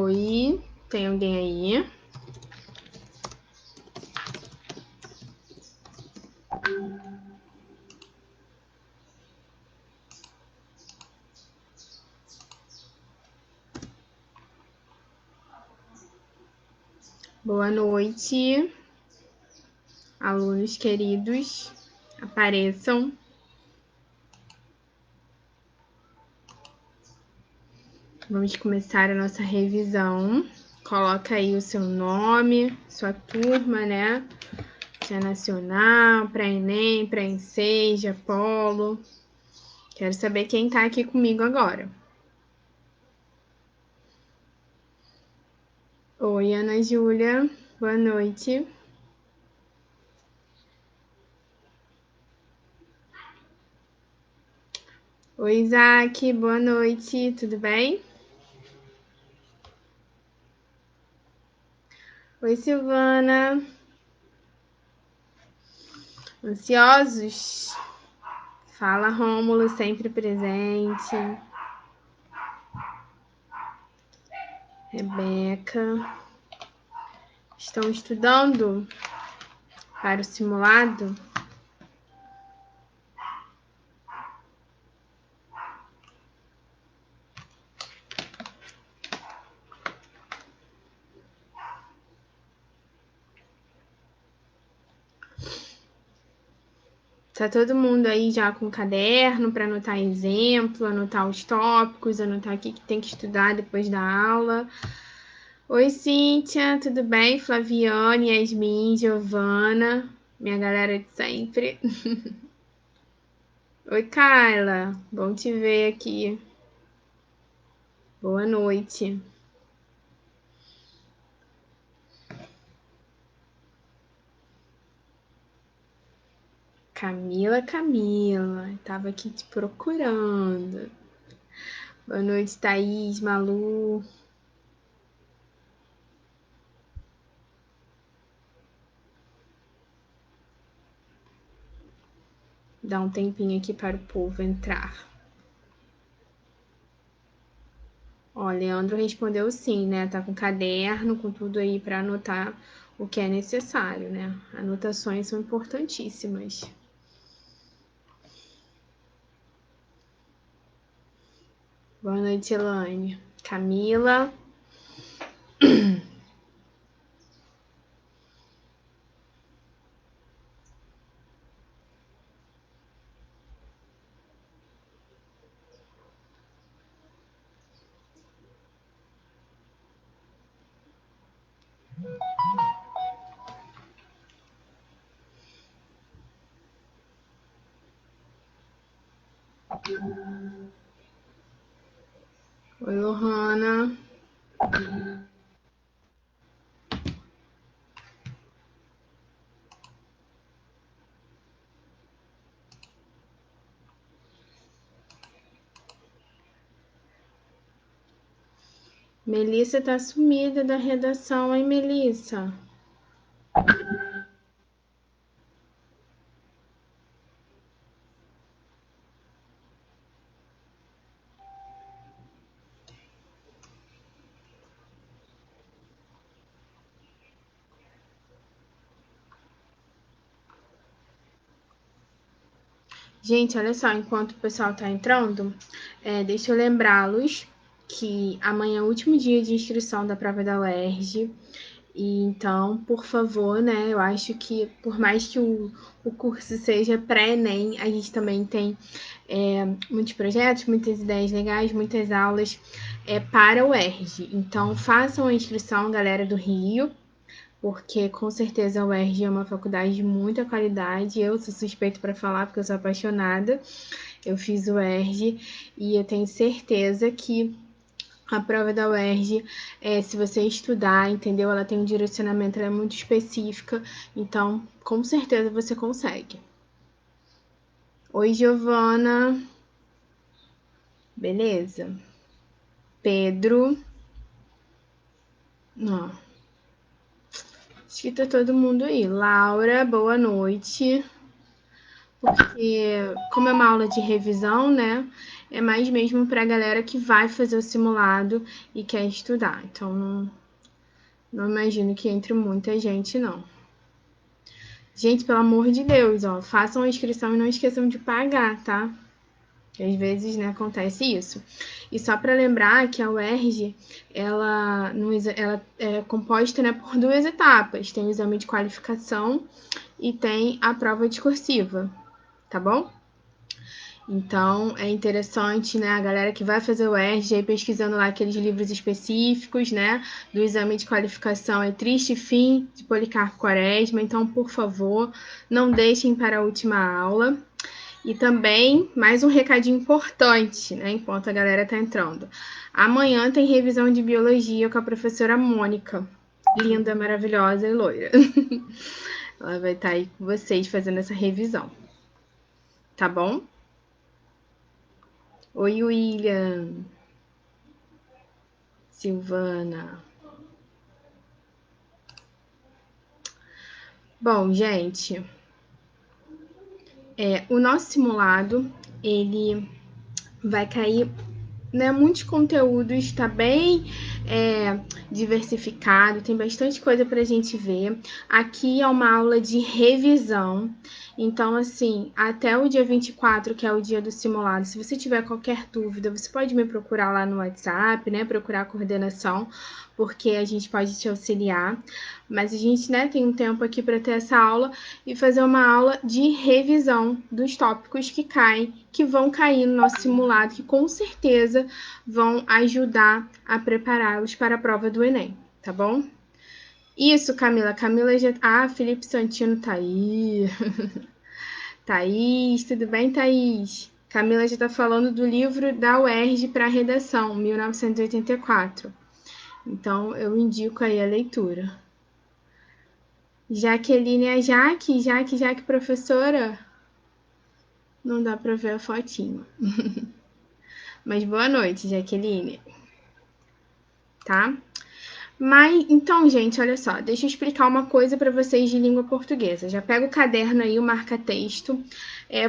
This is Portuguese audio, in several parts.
Oi, tem alguém aí? Boa noite, alunos queridos, apareçam. Vamos começar a nossa revisão. Coloca aí o seu nome, sua turma, né? Se é nacional, pré-ENEM, pré-ENSEJ, Polo. Quero saber quem tá aqui comigo agora. Oi, Ana Júlia, boa noite. Oi, Isaac, boa noite, tudo bem? Oi, Silvana. Ansiosos? Fala, Rômulo, sempre presente. Rebeca. Estão estudando para o simulado? Tá todo mundo aí já com caderno para anotar exemplo, anotar os tópicos, anotar o que tem que estudar depois da aula. Oi, Cíntia, tudo bem? Flaviane, Yasmin, Giovana, minha galera de sempre. Oi, Carla, bom te ver aqui. Boa noite. Camila, tava aqui te procurando. Boa noite, Thaís, Malu. Dá um tempinho aqui para o povo entrar. Ó, Leandro respondeu sim, né? Tá com caderno, com tudo aí para anotar o que é necessário, né? Anotações são importantíssimas. Boa noite, Elaine. Camila. Oi, Lohana. Melissa tá sumida da redação, hein, Melissa? Gente, olha só, enquanto o pessoal tá entrando, deixa eu lembrá-los que amanhã é o último dia de inscrição da prova da UERJ. E então, por favor, né? Eu acho que por mais que o curso seja pré-ENEM, a gente também tem muitos projetos, muitas ideias legais, muitas aulas para o UERJ. Então, façam a inscrição, galera do Rio, porque com certeza a UERJ é uma faculdade de muita qualidade. Eu sou suspeita para falar, porque eu sou apaixonada. Eu fiz o UERJ e eu tenho certeza que a prova da UERJ, se você estudar, entendeu? Ela tem um direcionamento, ela é muito específica, então com certeza você consegue. Oi, Giovana. Beleza. Pedro. Ó. Acho que tá todo mundo aí. Laura, boa noite. Porque, como é uma aula de revisão, né? é mais mesmo para a galera que vai fazer o simulado e quer estudar. Então, não imagino que entre muita gente, não. Gente, pelo amor de Deus, ó, façam a inscrição e não esqueçam de pagar, tá? Às vezes, né, acontece isso. E só para lembrar que a UERJ, ela é composta, né, por 2 etapas. Tem o exame de qualificação e tem a prova discursiva, tá bom? Então, é interessante, né, a galera que vai fazer o UERJ aí pesquisando lá aqueles livros específicos, né, do exame de qualificação É Triste Fim, de Policarpo Quaresma. Então, por favor, não deixem para a última aula. E também, mais um recadinho importante, né, enquanto a galera tá entrando. Amanhã tem revisão de biologia com a professora Mônica. Linda, maravilhosa e loira. Ela vai estar aí com vocês fazendo essa revisão. Tá bom? Oi, William. Silvana. Bom, gente, o nosso simulado, ele vai cair, né, muitos conteúdos, tá bem diversificado, tem bastante coisa pra gente ver. Aqui é uma aula de revisão, então, assim, até o dia 24, que é o dia do simulado, se você tiver qualquer dúvida, você pode me procurar lá no WhatsApp, né, procurar a coordenação, porque a gente pode te auxiliar. Mas a gente, né, tem um tempo aqui para ter essa aula e fazer uma aula de revisão dos tópicos que caem, que vão cair no nosso simulado, que com certeza vão ajudar a prepará-los para a prova do Enem, tá bom? Isso, Camila. Camila já... Ah, Felipe Santino tá aí. Thaís, tudo bem, Thaís? Camila já tá falando do livro da UERJ para a redação, 1984. Então, eu indico aí a leitura. Jaqueline é Jaque, professora. Não dá pra ver a fotinho. Mas boa noite, Jaqueline. Tá? Mas, então, gente, olha só. Deixa eu explicar uma coisa para vocês de língua portuguesa. Já pega o caderno aí, o marca-texto.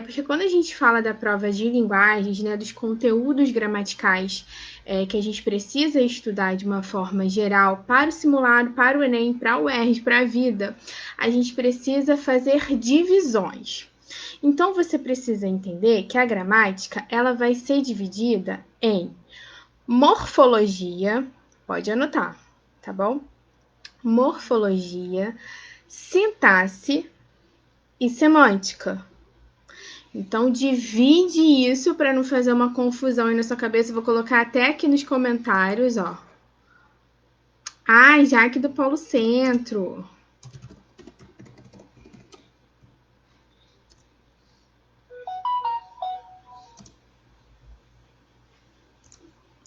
Porque quando a gente fala da prova de linguagens, né, dos conteúdos gramaticais que a gente precisa estudar de uma forma geral para o simulado, para o Enem, para o UERJ, para a vida, a gente precisa fazer divisões. Então, você precisa entender que a gramática ela vai ser dividida em morfologia, pode anotar, tá bom? Morfologia, sintaxe e semântica. Então, divide isso para não fazer uma confusão aí na sua cabeça. Eu vou colocar até aqui nos comentários, ó. Jaque do Polo Centro.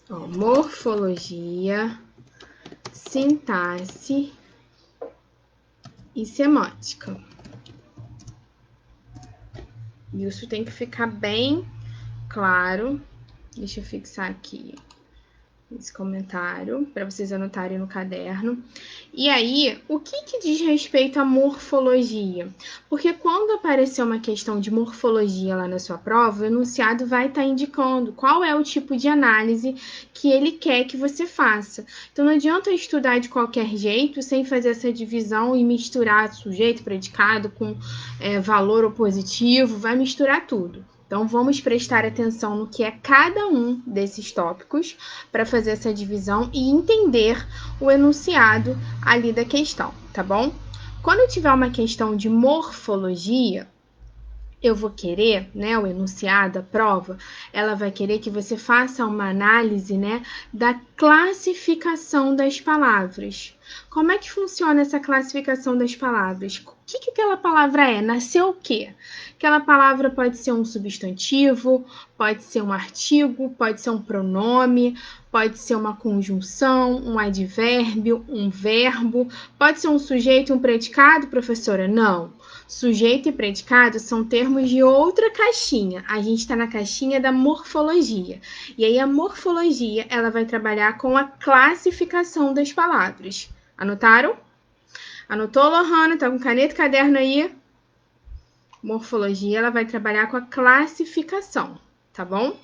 Ó, morfologia, sintaxe e semântica. Isso tem que ficar bem claro. Deixa eu fixar aqui esse comentário para vocês anotarem no caderno. E aí, o que diz respeito à morfologia? Porque quando aparecer uma questão de morfologia lá na sua prova, o enunciado vai estar indicando qual é o tipo de análise que ele quer que você faça. Então, não adianta estudar de qualquer jeito, sem fazer essa divisão e misturar sujeito, predicado com valor opositivo, vai misturar tudo. Então, vamos prestar atenção no que é cada um desses tópicos para fazer essa divisão e entender o enunciado ali da questão, tá bom? Quando eu tiver uma questão de morfologia, eu vou querer, né, o enunciado, a prova, ela vai querer que você faça uma análise, né, da classificação das palavras. Como é que funciona essa classificação das palavras? O que aquela palavra é? Nasceu o quê? Aquela palavra pode ser um substantivo, pode ser um artigo, pode ser um pronome, pode ser uma conjunção, um advérbio, um verbo, pode ser um sujeito, um predicado, professora? Não. Sujeito e predicado são termos de outra caixinha. A gente está na caixinha da morfologia. E aí a morfologia ela vai trabalhar com a classificação das palavras. Anotaram? Anotou, Lohana? Tá com caneta e caderno aí? Morfologia ela vai trabalhar com a classificação, tá bom?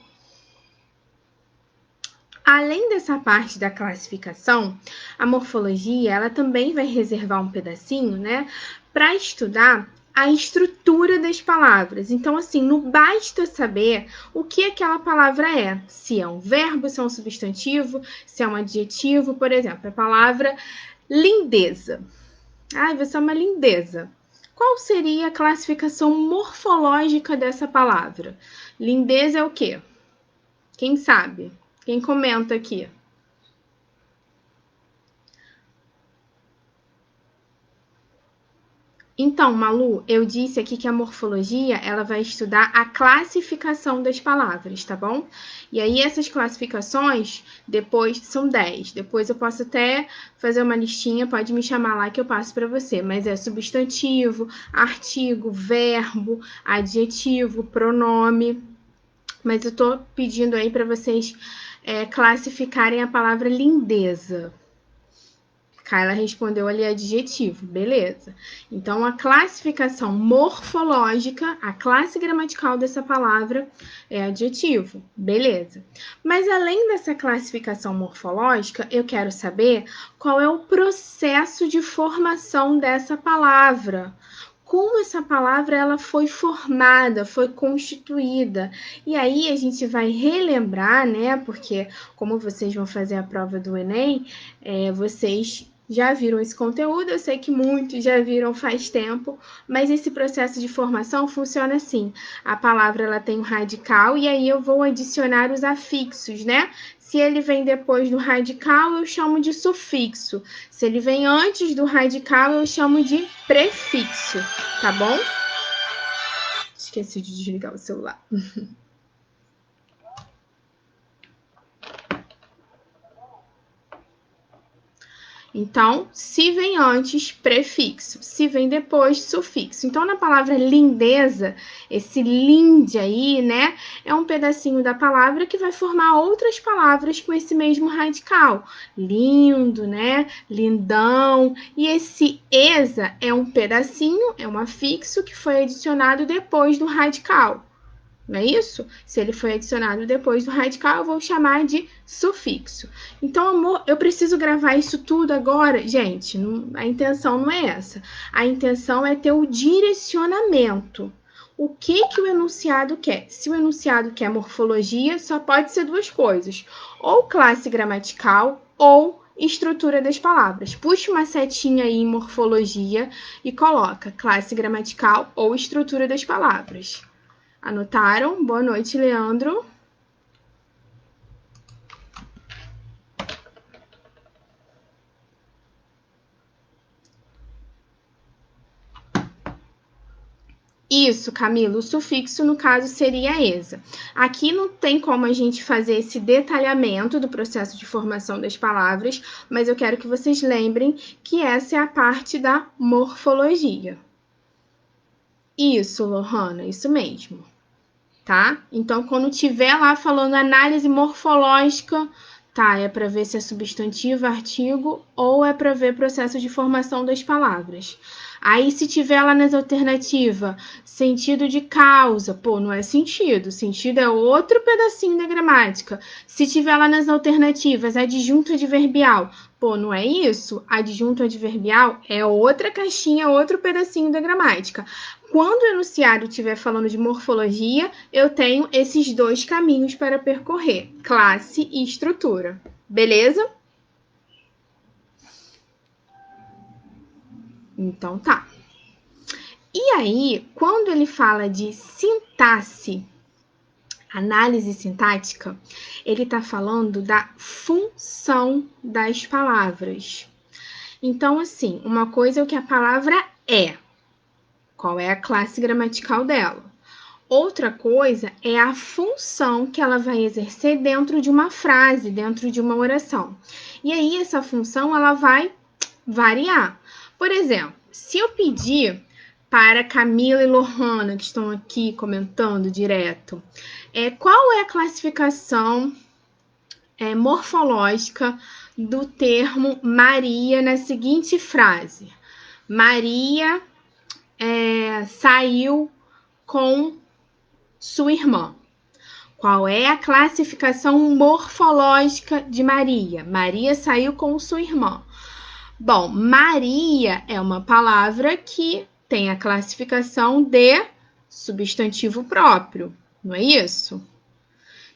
Além dessa parte da classificação, a morfologia, ela também vai reservar um pedacinho, né, para estudar a estrutura das palavras. Então, assim, não basta saber o que aquela palavra é. Se é um verbo, se é um substantivo, se é um adjetivo, por exemplo, a palavra lindeza. Ai, você é uma lindeza. Qual seria a classificação morfológica dessa palavra? Lindeza é o quê? Quem sabe? Quem comenta aqui? Então, Malu, eu disse aqui que a morfologia, ela vai estudar a classificação das palavras, tá bom? E aí essas classificações, depois são 10. Depois eu posso até fazer uma listinha, pode me chamar lá que eu passo para você, mas é substantivo, artigo, verbo, adjetivo, pronome. Mas eu tô pedindo aí para vocês classificarem a palavra lindeza. Kyla respondeu ali adjetivo, beleza. Então, a classificação morfológica, a classe gramatical dessa palavra é adjetivo, beleza. Mas além dessa classificação morfológica, eu quero saber qual é o processo de formação dessa palavra. Como essa palavra ela foi formada, foi constituída. E aí a gente vai relembrar, né? Porque como vocês vão fazer a prova do Enem, vocês já viram esse conteúdo, eu sei que muitos já viram faz tempo, mas esse processo de formação funciona assim. A palavra ela tem um radical e aí eu vou adicionar os afixos, né? Se ele vem depois do radical, eu chamo de sufixo. Se ele vem antes do radical, eu chamo de prefixo, tá bom? Esqueci de desligar o celular. Então, se vem antes, prefixo. Se vem depois, sufixo. Então, na palavra lindeza, esse linde aí, né, é um pedacinho da palavra que vai formar outras palavras com esse mesmo radical. Lindo, né, lindão. E esse esa é um pedacinho, é um afixo que foi adicionado depois do radical. Não é isso? Se ele foi adicionado depois do radical, eu vou chamar de sufixo. Então, amor, eu preciso gravar isso tudo agora? Gente, a intenção não é essa. A intenção é ter o direcionamento. O que o enunciado quer? Se o enunciado quer morfologia, só pode ser duas coisas. Ou classe gramatical, ou estrutura das palavras. Puxa uma setinha aí em morfologia e coloca classe gramatical ou estrutura das palavras. Anotaram? Boa noite, Leandro. Isso, Camila, o sufixo no caso seria esa. Aqui não tem como a gente fazer esse detalhamento do processo de formação das palavras, mas eu quero que vocês lembrem que essa é a parte da morfologia. Isso, Lohana, isso mesmo. Tá? Então, quando tiver lá falando análise morfológica, tá, é para ver se é substantivo, artigo ou é para ver processo de formação das palavras. Aí, se tiver lá nas alternativas, sentido de causa, pô, não é sentido. Sentido é outro pedacinho da gramática. Se tiver lá nas alternativas, adjunto adverbial, pô, não é isso? Adjunto adverbial é outra caixinha, outro pedacinho da gramática. Quando o enunciado estiver falando de morfologia, eu tenho esses dois caminhos para percorrer, classe e estrutura. Beleza? Então tá. E aí, quando ele fala de sintaxe, análise sintática, ele está falando da função das palavras. Então, assim, uma coisa é o que a palavra é. Qual é a classe gramatical dela? Outra coisa é a função que ela vai exercer dentro de uma frase, dentro de uma oração. E aí, essa função ela vai variar. Por exemplo, se eu pedir para Camila e Lohana, que estão aqui comentando direto, qual é a classificação morfológica do termo Maria na seguinte frase? Maria saiu com sua irmã. Qual é a classificação morfológica de Maria? Maria saiu com sua irmã. Bom, Maria é uma palavra que tem a classificação de substantivo próprio, não é isso?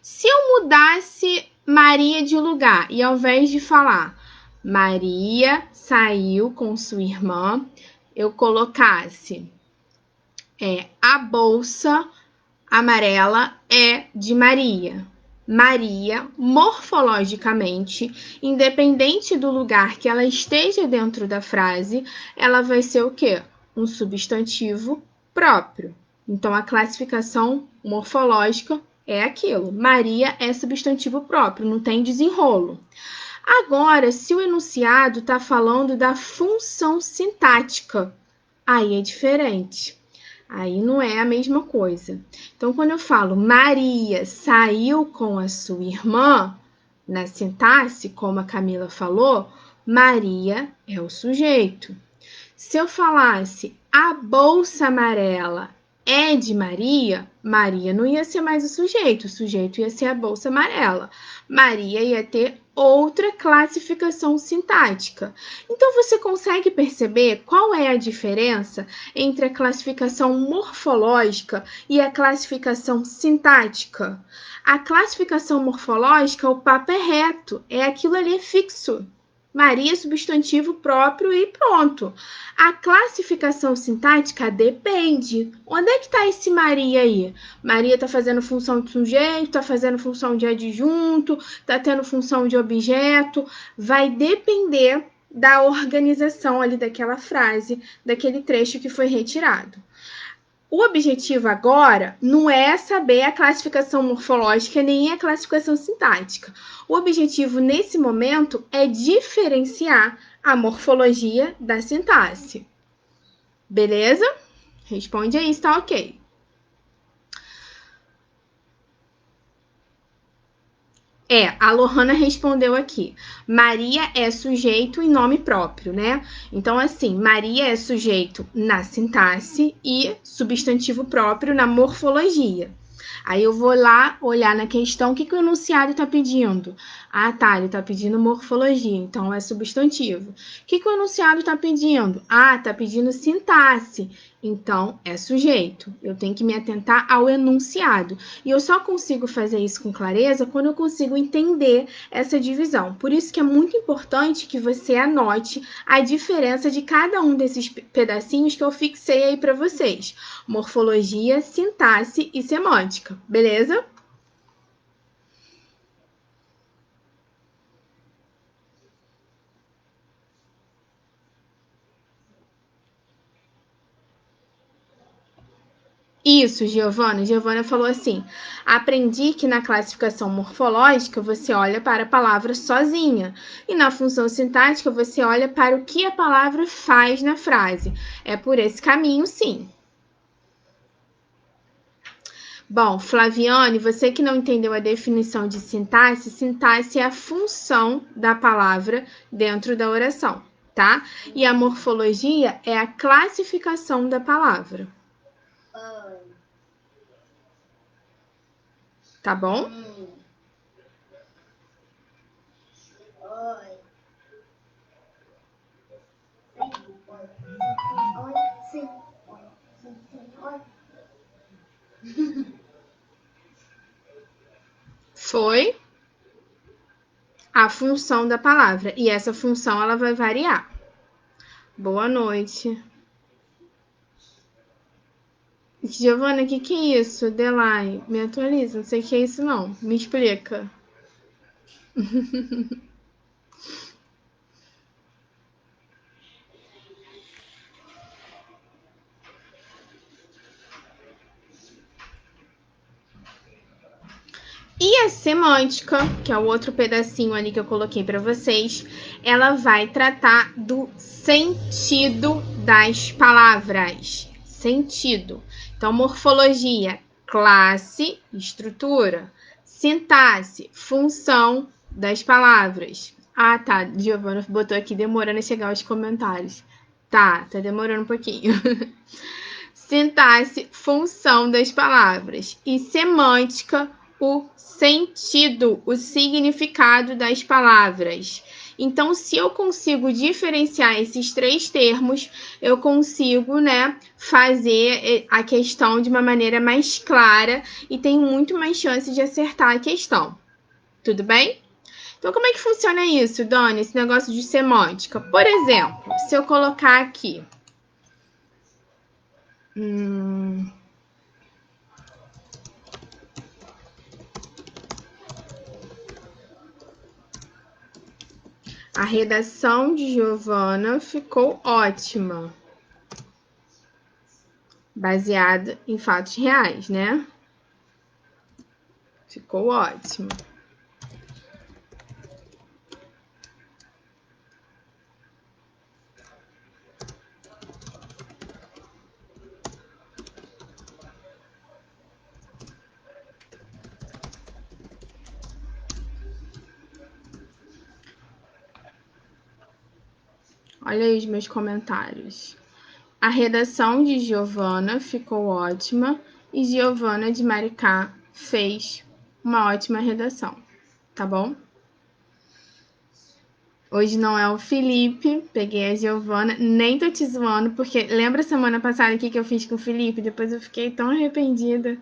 Se eu mudasse Maria de lugar e ao invés de falar Maria saiu com sua irmã, eu colocasse a bolsa amarela é de Maria. Maria, morfologicamente, independente do lugar que ela esteja dentro da frase, ela vai ser o quê? Um substantivo próprio. Então, a classificação morfológica é aquilo. Maria é substantivo próprio, não tem desenrolo. Agora, se o enunciado está falando da função sintática, aí é diferente. Aí não é a mesma coisa. Então, quando eu falo Maria saiu com a sua irmã, na sintaxe, como a Camila falou, Maria é o sujeito. Se eu falasse a bolsa amarela é de Maria, Maria não ia ser mais o sujeito ia ser a bolsa amarela. Maria ia ter outra classificação sintática. Então, você consegue perceber qual é a diferença entre a classificação morfológica e a classificação sintática? A classificação morfológica, o papo é reto, é aquilo ali é fixo. Maria, substantivo próprio e pronto. A classificação sintática depende. Onde é que está esse Maria aí? Maria está fazendo função de sujeito, está fazendo função de adjunto, está tendo função de objeto. Vai depender da organização ali daquela frase, daquele trecho que foi retirado. O objetivo agora não é saber a classificação morfológica nem a classificação sintática. O objetivo nesse momento é diferenciar a morfologia da sintaxe. Beleza? Responde aí se tá ok. A Lohana respondeu aqui. Maria é sujeito e nome próprio, né? Então, assim, Maria é sujeito na sintaxe e substantivo próprio na morfologia. Aí eu vou lá olhar na questão o que o enunciado está pedindo. Ah, tá, ele está pedindo morfologia, então é substantivo. O que o enunciado está pedindo? Ah, está pedindo sintaxe, então é sujeito. Eu tenho que me atentar ao enunciado. E eu só consigo fazer isso com clareza quando eu consigo entender essa divisão. Por isso que é muito importante que você anote a diferença de cada um desses pedacinhos que eu fixei aí para vocês. Morfologia, sintaxe e semântica, beleza? Isso, Giovana. Giovana falou assim: aprendi que na classificação morfológica você olha para a palavra sozinha e na função sintática você olha para o que a palavra faz na frase. É por esse caminho, sim. Bom, Flaviane, você que não entendeu a definição de sintaxe, sintaxe é a função da palavra dentro da oração, tá? E a morfologia é a classificação da palavra. Tá bom? Foi a função da palavra. E essa função ela vai variar. Boa noite. Giovana, o que é isso? Delay, me atualiza. Não sei o que é isso, não. Me explica. E a semântica, que é o outro pedacinho ali que eu coloquei para vocês, ela vai tratar do sentido das palavras. Sentido. Então, morfologia, classe, estrutura. Sintaxe, função das palavras. Ah, tá. Giovana botou aqui demorando a chegar aos comentários. Tá demorando um pouquinho. Sintaxe, função das palavras. E semântica, o sentido, o significado das palavras. Então, se eu consigo diferenciar esses três termos, eu consigo, né, fazer a questão de uma maneira mais clara e tenho muito mais chance de acertar a questão. Tudo bem? Então, como é que funciona isso, Dona, esse negócio de semântica? Por exemplo, se eu colocar aqui... A redação de Giovana ficou ótima. Baseada em fatos reais, né? Ficou ótimo. Olha aí os meus comentários. A redação de Giovana ficou ótima e Giovana de Maricá fez uma ótima redação, tá bom? Hoje não é o Felipe, peguei a Giovana, nem tô te zoando, porque lembra semana passada aqui que eu fiz com o Felipe? Depois eu fiquei tão arrependida.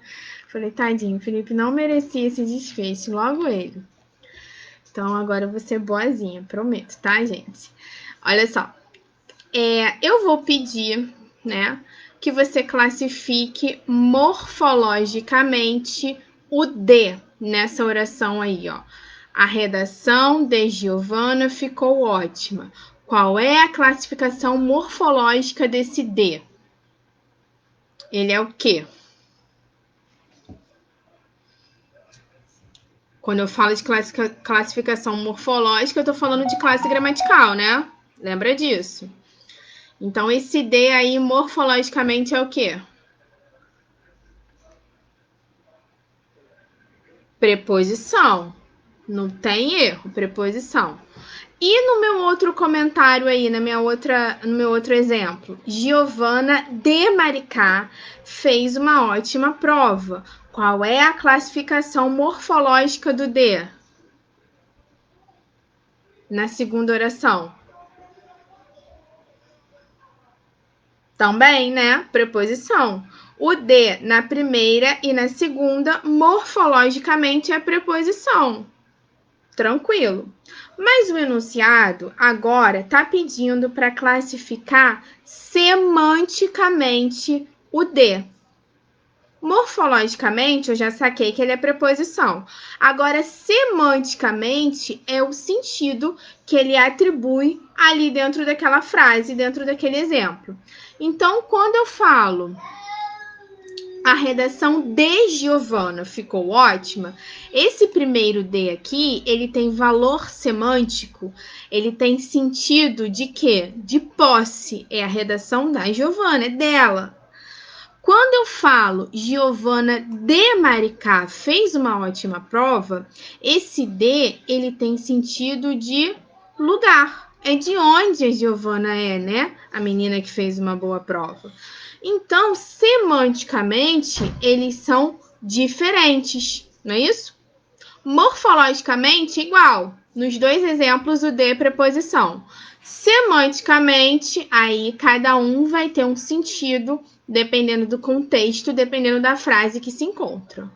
Falei, tadinho, o Felipe não merecia esse desfecho, logo ele. Então agora eu vou ser boazinha, prometo, tá, gente? Olha só, eu vou pedir, né, que você classifique morfologicamente o D nessa oração aí, ó. A redação de Giovana ficou ótima. Qual é a classificação morfológica desse D? Ele é o quê? Quando eu falo de classificação morfológica, eu tô falando de classe gramatical, né? Lembra disso? Então, esse D aí, morfologicamente, é o quê? Preposição. Não tem erro, preposição. E no meu outro comentário aí, no meu outro exemplo, Giovana de Maricá fez uma ótima prova. Qual é a classificação morfológica do D? Na segunda oração. Também, né? Preposição. O D na primeira e na segunda, morfologicamente, é preposição. Tranquilo. Mas o enunciado agora está pedindo para classificar semanticamente o D. Morfologicamente, eu já saquei que ele é preposição. Agora, semanticamente, é o sentido que ele atribui ali dentro daquela frase, dentro daquele exemplo. Então, quando eu falo a redação de Giovana ficou ótima, esse primeiro D aqui, ele tem valor semântico, ele tem sentido de quê? De posse, é a redação da Giovana, é dela. Quando eu falo Giovana de Maricá fez uma ótima prova, esse D, ele tem sentido de lugar. É de onde a Giovana é, né? A menina que fez uma boa prova. Então, semanticamente, eles são diferentes, não é isso? Morfologicamente, igual. Nos dois exemplos, o D é preposição. Semanticamente, aí cada um vai ter um sentido, dependendo do contexto, dependendo da frase que se encontra.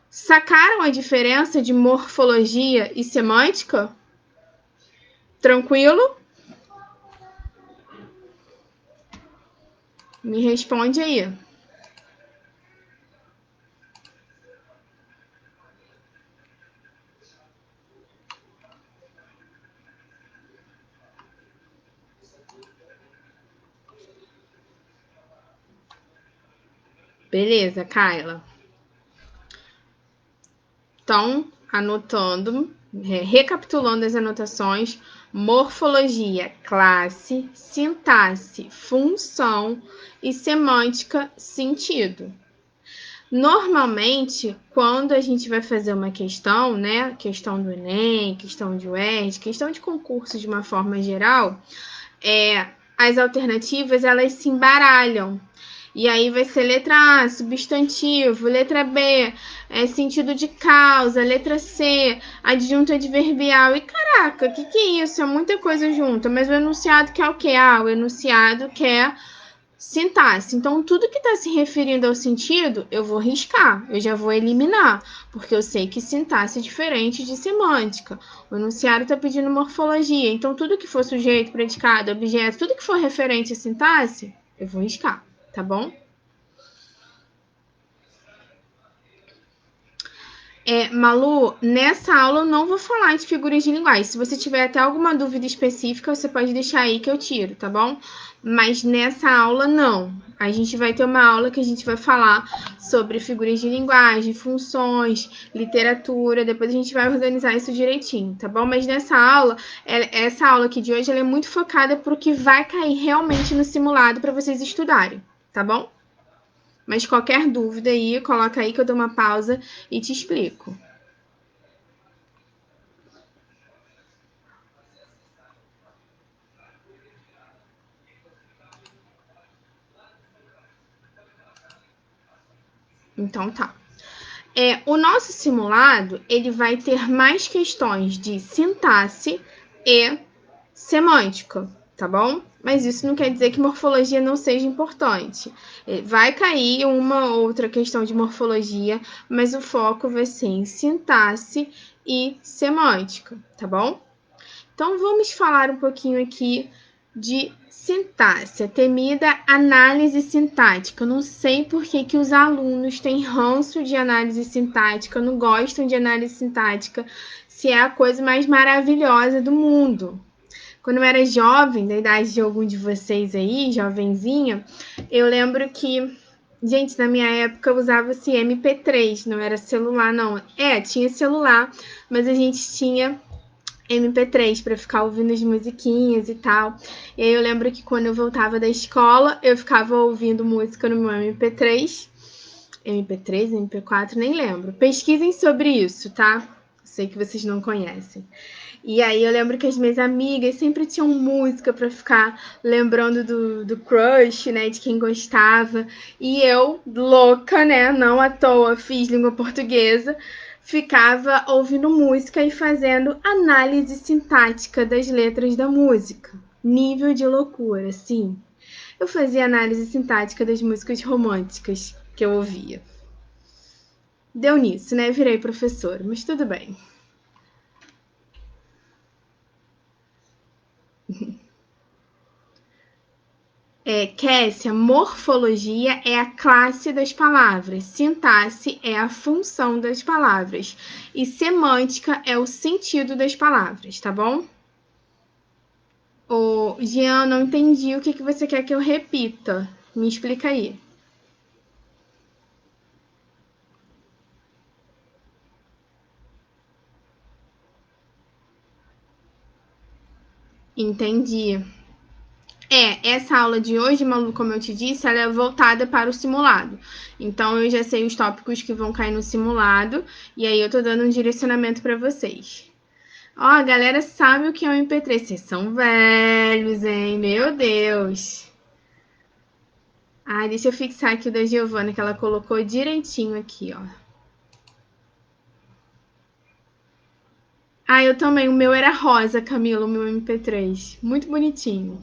Sacaram a diferença de morfologia e semântica? Tranquilo? Me responde aí. Beleza, Kyla? Então, anotando, recapitulando as anotações, morfologia, classe, sintaxe, função e semântica, sentido. Normalmente, quando a gente vai fazer uma questão, né, questão do Enem, questão de UERJ, questão de concurso de uma forma geral, as alternativas, elas se embaralham. E aí vai ser letra A, substantivo, letra B, sentido de causa, letra C, adjunto adverbial. E caraca, o que é isso? É muita coisa junta. Mas o enunciado quer o quê? Ah, o enunciado quer sintaxe. Então, tudo que está se referindo ao sentido, eu vou riscar, eu já vou eliminar, porque eu sei que sintaxe é diferente de semântica. O enunciado está pedindo morfologia, então tudo que for sujeito, predicado, objeto, tudo que for referente à sintaxe, eu vou riscar, tá bom? Malu, nessa aula eu não vou falar de figuras de linguagem. Se você tiver até alguma dúvida específica, você pode deixar aí que eu tiro, tá bom? Mas nessa aula não. A gente vai ter uma aula que a gente vai falar sobre figuras de linguagem, funções, literatura. Depois a gente vai organizar isso direitinho, tá bom? Mas nessa aula, essa aula aqui de hoje, ela é muito focada para o que vai cair realmente no simulado para vocês estudarem, tá bom? Mas qualquer dúvida aí, coloca aí que eu dou uma pausa e te explico. Então tá. O nosso simulado, ele vai ter mais questões de sintaxe e semântica, tá bom? Mas isso não quer dizer que morfologia não seja importante. Vai cair uma outra questão de morfologia, mas o foco vai ser em sintaxe e semântica, tá bom? Então vamos falar um pouquinho aqui de sintaxe, a temida análise sintática. Eu não sei por que os alunos têm ranço de análise sintática, não gostam de análise sintática, se é a coisa mais maravilhosa do mundo. Quando eu era jovem, da idade de algum de vocês aí, jovenzinha, eu lembro que, gente, na minha época usava-se MP3, não era celular, não. Tinha celular, mas a gente tinha MP3 para ficar ouvindo as musiquinhas e tal. E aí eu lembro que quando eu voltava da escola, eu ficava ouvindo música no meu MP3. MP3, MP4, nem lembro. Pesquisem sobre isso, tá? Sei que vocês não conhecem. E aí eu lembro que as minhas amigas sempre tinham música para ficar lembrando do crush, né, de quem gostava. E eu, louca, né, não à toa, fiz língua portuguesa, ficava ouvindo música e fazendo análise sintática das letras da música. Nível de loucura, sim. Eu fazia análise sintática das músicas românticas que eu ouvia. Deu nisso, né? Virei professora, mas tudo bem. Kessia, morfologia é a classe das palavras, sintaxe é a função das palavras e semântica é o sentido das palavras, tá bom? Jean, não entendi o que você quer que eu repita. Me explica aí. Entendi. Essa aula de hoje, Malu, como eu te disse, ela é voltada para o simulado. Então, eu já sei os tópicos que vão cair no simulado, e aí eu tô dando um direcionamento para vocês. A galera sabe o que é um MP3. Vocês são velhos, hein? Meu Deus. Deixa eu fixar aqui o da Giovana, que ela colocou direitinho aqui, ó. Eu também. O meu era rosa, Camila, o meu MP3. Muito bonitinho.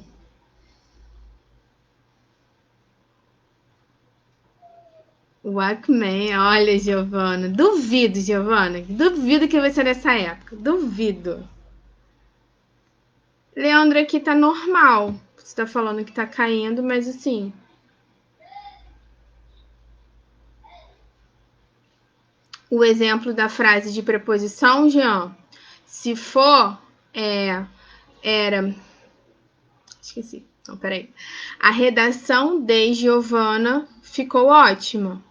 Walkman, olha, Giovana. Duvido, Giovana. Duvido que vai ser dessa época. Duvido. Leandro, aqui tá normal. Você tá falando que tá caindo, mas assim. O exemplo da frase de preposição, Jean, se for, era. Esqueci. Não, peraí. A redação de Giovana ficou ótima.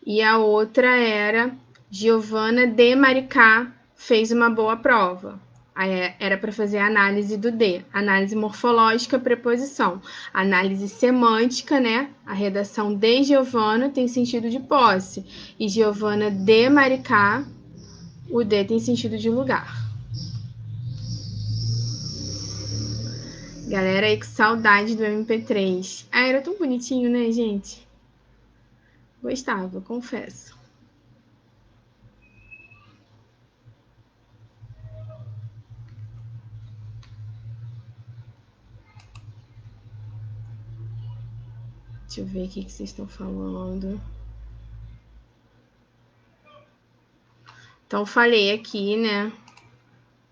E a outra era Giovana de Maricá fez uma boa prova. Aí era para fazer a análise do D, análise morfológica, preposição, análise semântica, né? A redação de Giovana tem sentido de posse e Giovana de Maricá, o D tem sentido de lugar. Galera aí com saudade do MP3. Ah, era tão bonitinho, né, gente? Gostava, confesso. Deixa eu ver o que vocês estão falando. Então, falei aqui, né,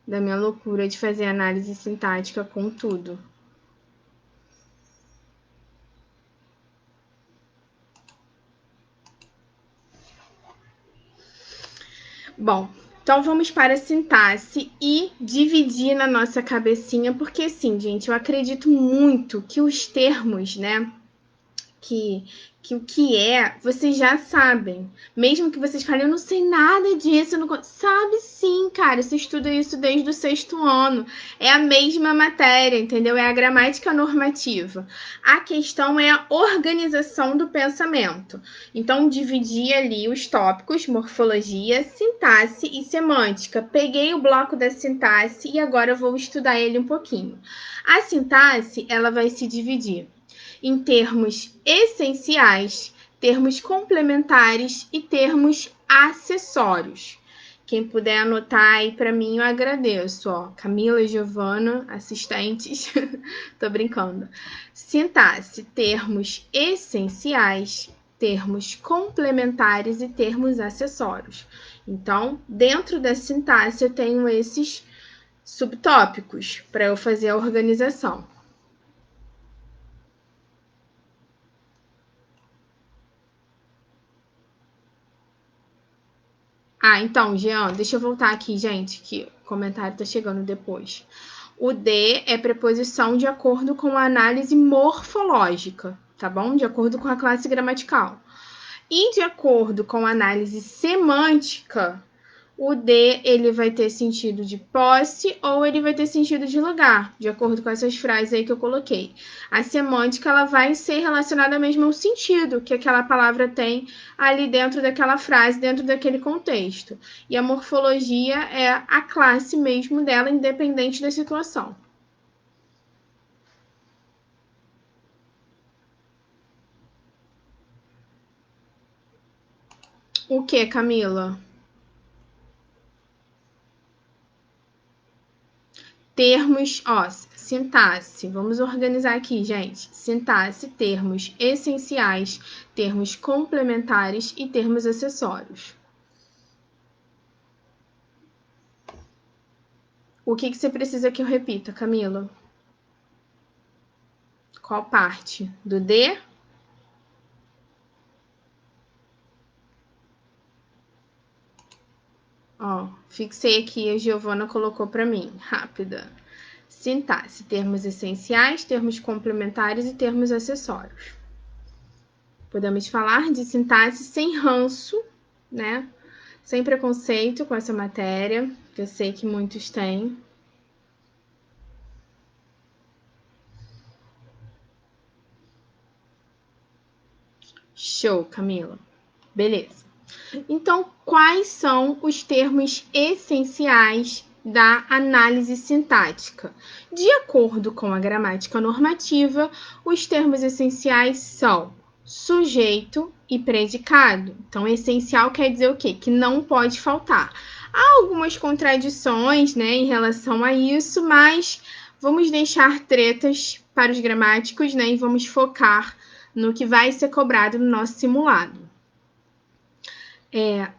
da minha loucura de fazer análise sintática com tudo. Bom, então vamos para a sintaxe e dividir na nossa cabecinha, porque assim, gente, eu acredito muito que os termos, né, que o que é, vocês já sabem. Mesmo que vocês falem, eu não sei nada disso, não... sabe sim, cara. Você estuda isso desde o 6º ano. É a mesma matéria, entendeu? É a gramática normativa. A questão é a organização do pensamento. Então, dividi ali os tópicos, morfologia, sintaxe e semântica. Peguei o bloco da sintaxe e agora eu vou estudar ele um pouquinho. A sintaxe, ela vai se dividir em termos essenciais, termos complementares e termos acessórios. Quem puder anotar aí para mim, eu agradeço. Ó, Camila e Giovana, assistentes. Tô brincando. Sintaxe, termos essenciais, termos complementares e termos acessórios. Então, dentro da sintaxe, eu tenho esses subtópicos para eu fazer a organização. Ah, então, Jean, deixa eu voltar aqui, gente, que o comentário tá chegando depois. O D é preposição de acordo com a análise morfológica, tá bom? De acordo com a classe gramatical. E de acordo com a análise semântica, o D ele vai ter sentido de posse ou ele vai ter sentido de lugar, de acordo com essas frases aí que eu coloquei. A semântica ela vai ser relacionada mesmo ao sentido que aquela palavra tem ali dentro daquela frase, dentro daquele contexto. E a morfologia é a classe mesmo dela, independente da situação. O que, Camila? Termos, ó, sintaxe. Vamos organizar aqui, gente. Sintaxe, termos essenciais, termos complementares e termos acessórios. O que você precisa que eu repita, Camila? Qual parte? Do D? Ó, fixei aqui, a Giovana colocou para mim. Rápida. Sintaxe, termos essenciais, termos complementares e termos acessórios. Podemos falar de sintaxe sem ranço, né? Sem preconceito com essa matéria, que eu sei que muitos têm. Show, Camila. Beleza. Então, quais são os termos essenciais da análise sintática? De acordo com a gramática normativa, os termos essenciais são sujeito e predicado. Então, essencial quer dizer o quê? Que não pode faltar. Há algumas contradições, né, em relação a isso, mas vamos deixar tretas para os gramáticos, né, e vamos focar no que vai ser cobrado no nosso simulado.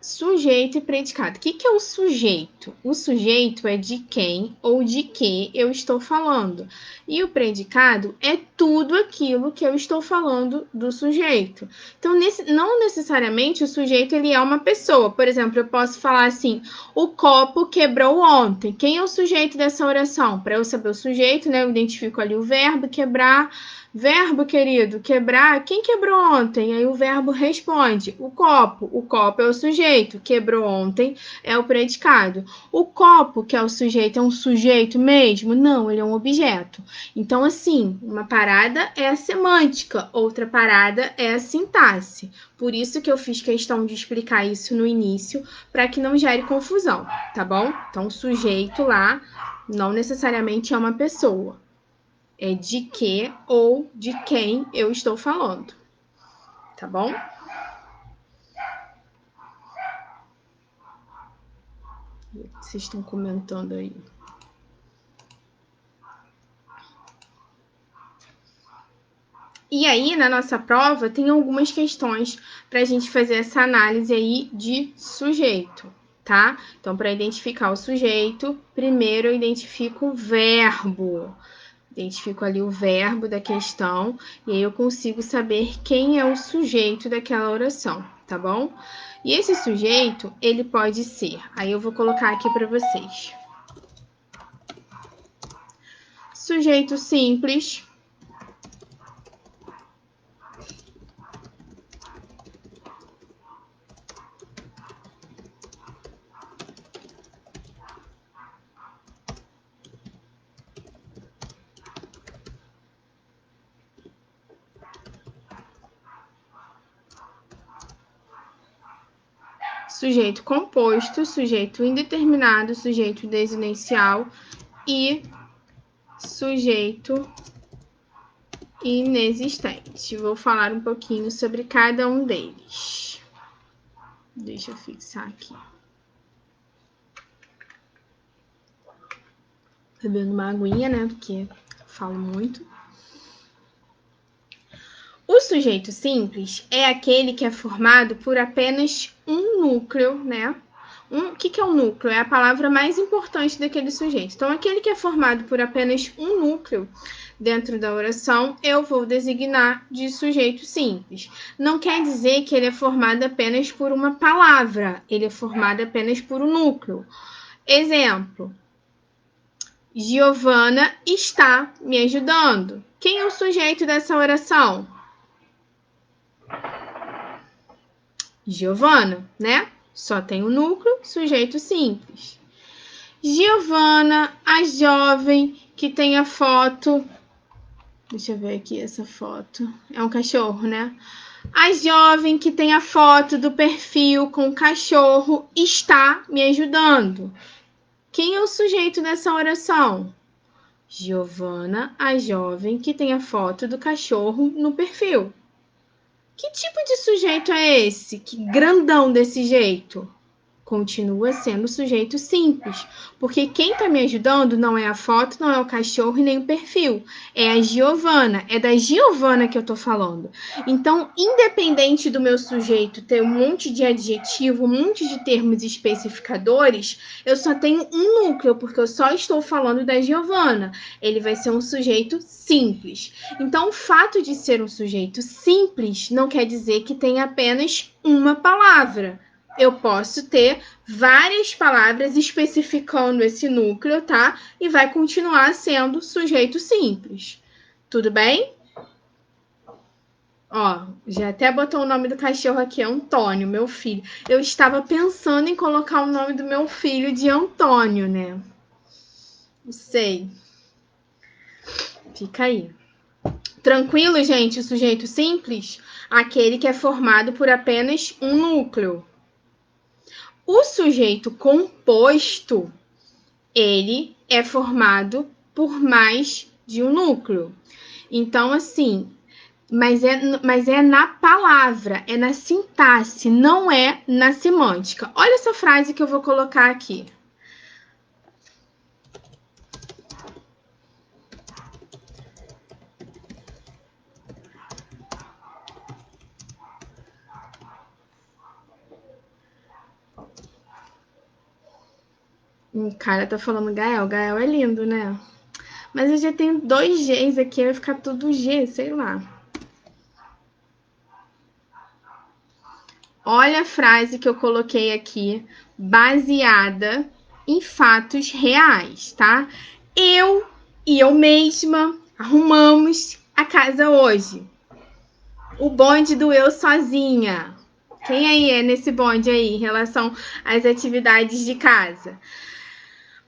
Sujeito e predicado. O que é o sujeito? O sujeito é de quem ou de que eu estou falando. E o predicado é tudo aquilo que eu estou falando do sujeito. Então, não necessariamente o sujeito ele é uma pessoa. Por exemplo, eu posso falar assim, o copo quebrou ontem. Quem é o sujeito dessa oração? Para eu saber o sujeito, né, eu identifico ali o verbo quebrar. Verbo, querido, quebrar. Quem quebrou ontem? Aí o verbo responde. O copo. O copo é o sujeito. Quebrou ontem é o predicado. O copo, que é o sujeito, é um sujeito mesmo? Não, ele é um objeto. Então, assim, uma parada é a semântica, outra parada é a sintaxe. Por isso que eu fiz questão de explicar isso no início, para que não gere confusão, tá bom? Então, o sujeito lá não necessariamente é uma pessoa. é de que ou de quem eu estou falando. Tá bom? Vocês estão comentando aí. E aí, na nossa prova, tem algumas questões para a gente fazer essa análise aí de sujeito, tá? Então, para identificar o sujeito, primeiro eu identifico o verbo. Identifico ali o verbo da questão e aí eu consigo saber quem é o sujeito daquela oração, tá bom? E esse sujeito, ele pode ser, aí eu vou colocar aqui para vocês. Sujeito simples. Sujeito composto, sujeito indeterminado, sujeito desinencial e sujeito inexistente. Vou falar um pouquinho sobre cada um deles. Deixa eu fixar aqui. Bebendo uma aguinha, né? Porque falo muito. O sujeito simples é aquele que é formado por apenas um núcleo, né? O que é um núcleo? É a palavra mais importante daquele sujeito. Então, aquele que é formado por apenas um núcleo dentro da oração, eu vou designar de sujeito simples. Não quer dizer que ele é formado apenas por uma palavra, ele é formado apenas por um núcleo. Exemplo: Giovana está me ajudando. Quem é o sujeito dessa oração? Giovana, né? Só tem o núcleo, sujeito simples. Giovana, a jovem que tem a foto. Deixa eu ver aqui essa foto. É um cachorro, né? A jovem que tem a foto do perfil com o cachorro está me ajudando. Quem é o sujeito dessa oração? Giovana, a jovem que tem a foto do cachorro no perfil. Que tipo de sujeito é esse? Que grandão desse jeito? Continua sendo sujeito simples, porque quem está me ajudando não é a foto, não é o cachorro e nem o perfil. É a Giovana, é da Giovana que eu estou falando. Então, independente do meu sujeito ter um monte de adjetivo, um monte de termos especificadores, eu só tenho um núcleo, porque eu só estou falando da Giovana. Ele vai ser um sujeito simples. Então, o fato de ser um sujeito simples não quer dizer que tenha apenas uma palavra. Eu posso ter várias palavras especificando esse núcleo, tá? E vai continuar sendo sujeito simples. Tudo bem? Ó, já até botou o nome do cachorro aqui, Antônio, meu filho. Eu estava pensando em colocar o nome do meu filho de Antônio, né? Não sei. Fica aí. Tranquilo, gente? O sujeito simples? Aquele que é formado por apenas um núcleo. O sujeito composto, ele é formado por mais de um núcleo. Então, assim, mas é na palavra, é na sintaxe, não é na semântica. Olha essa frase que eu vou colocar aqui. O cara tá falando Gael. Gael é lindo, né? Mas eu já tenho 2 Gs aqui, vai ficar tudo G, sei lá. Olha a frase que eu coloquei aqui, baseada em fatos reais, tá? Eu e eu mesma arrumamos a casa hoje. O bonde do eu sozinha. Quem aí é nesse bonde aí em relação às atividades de casa?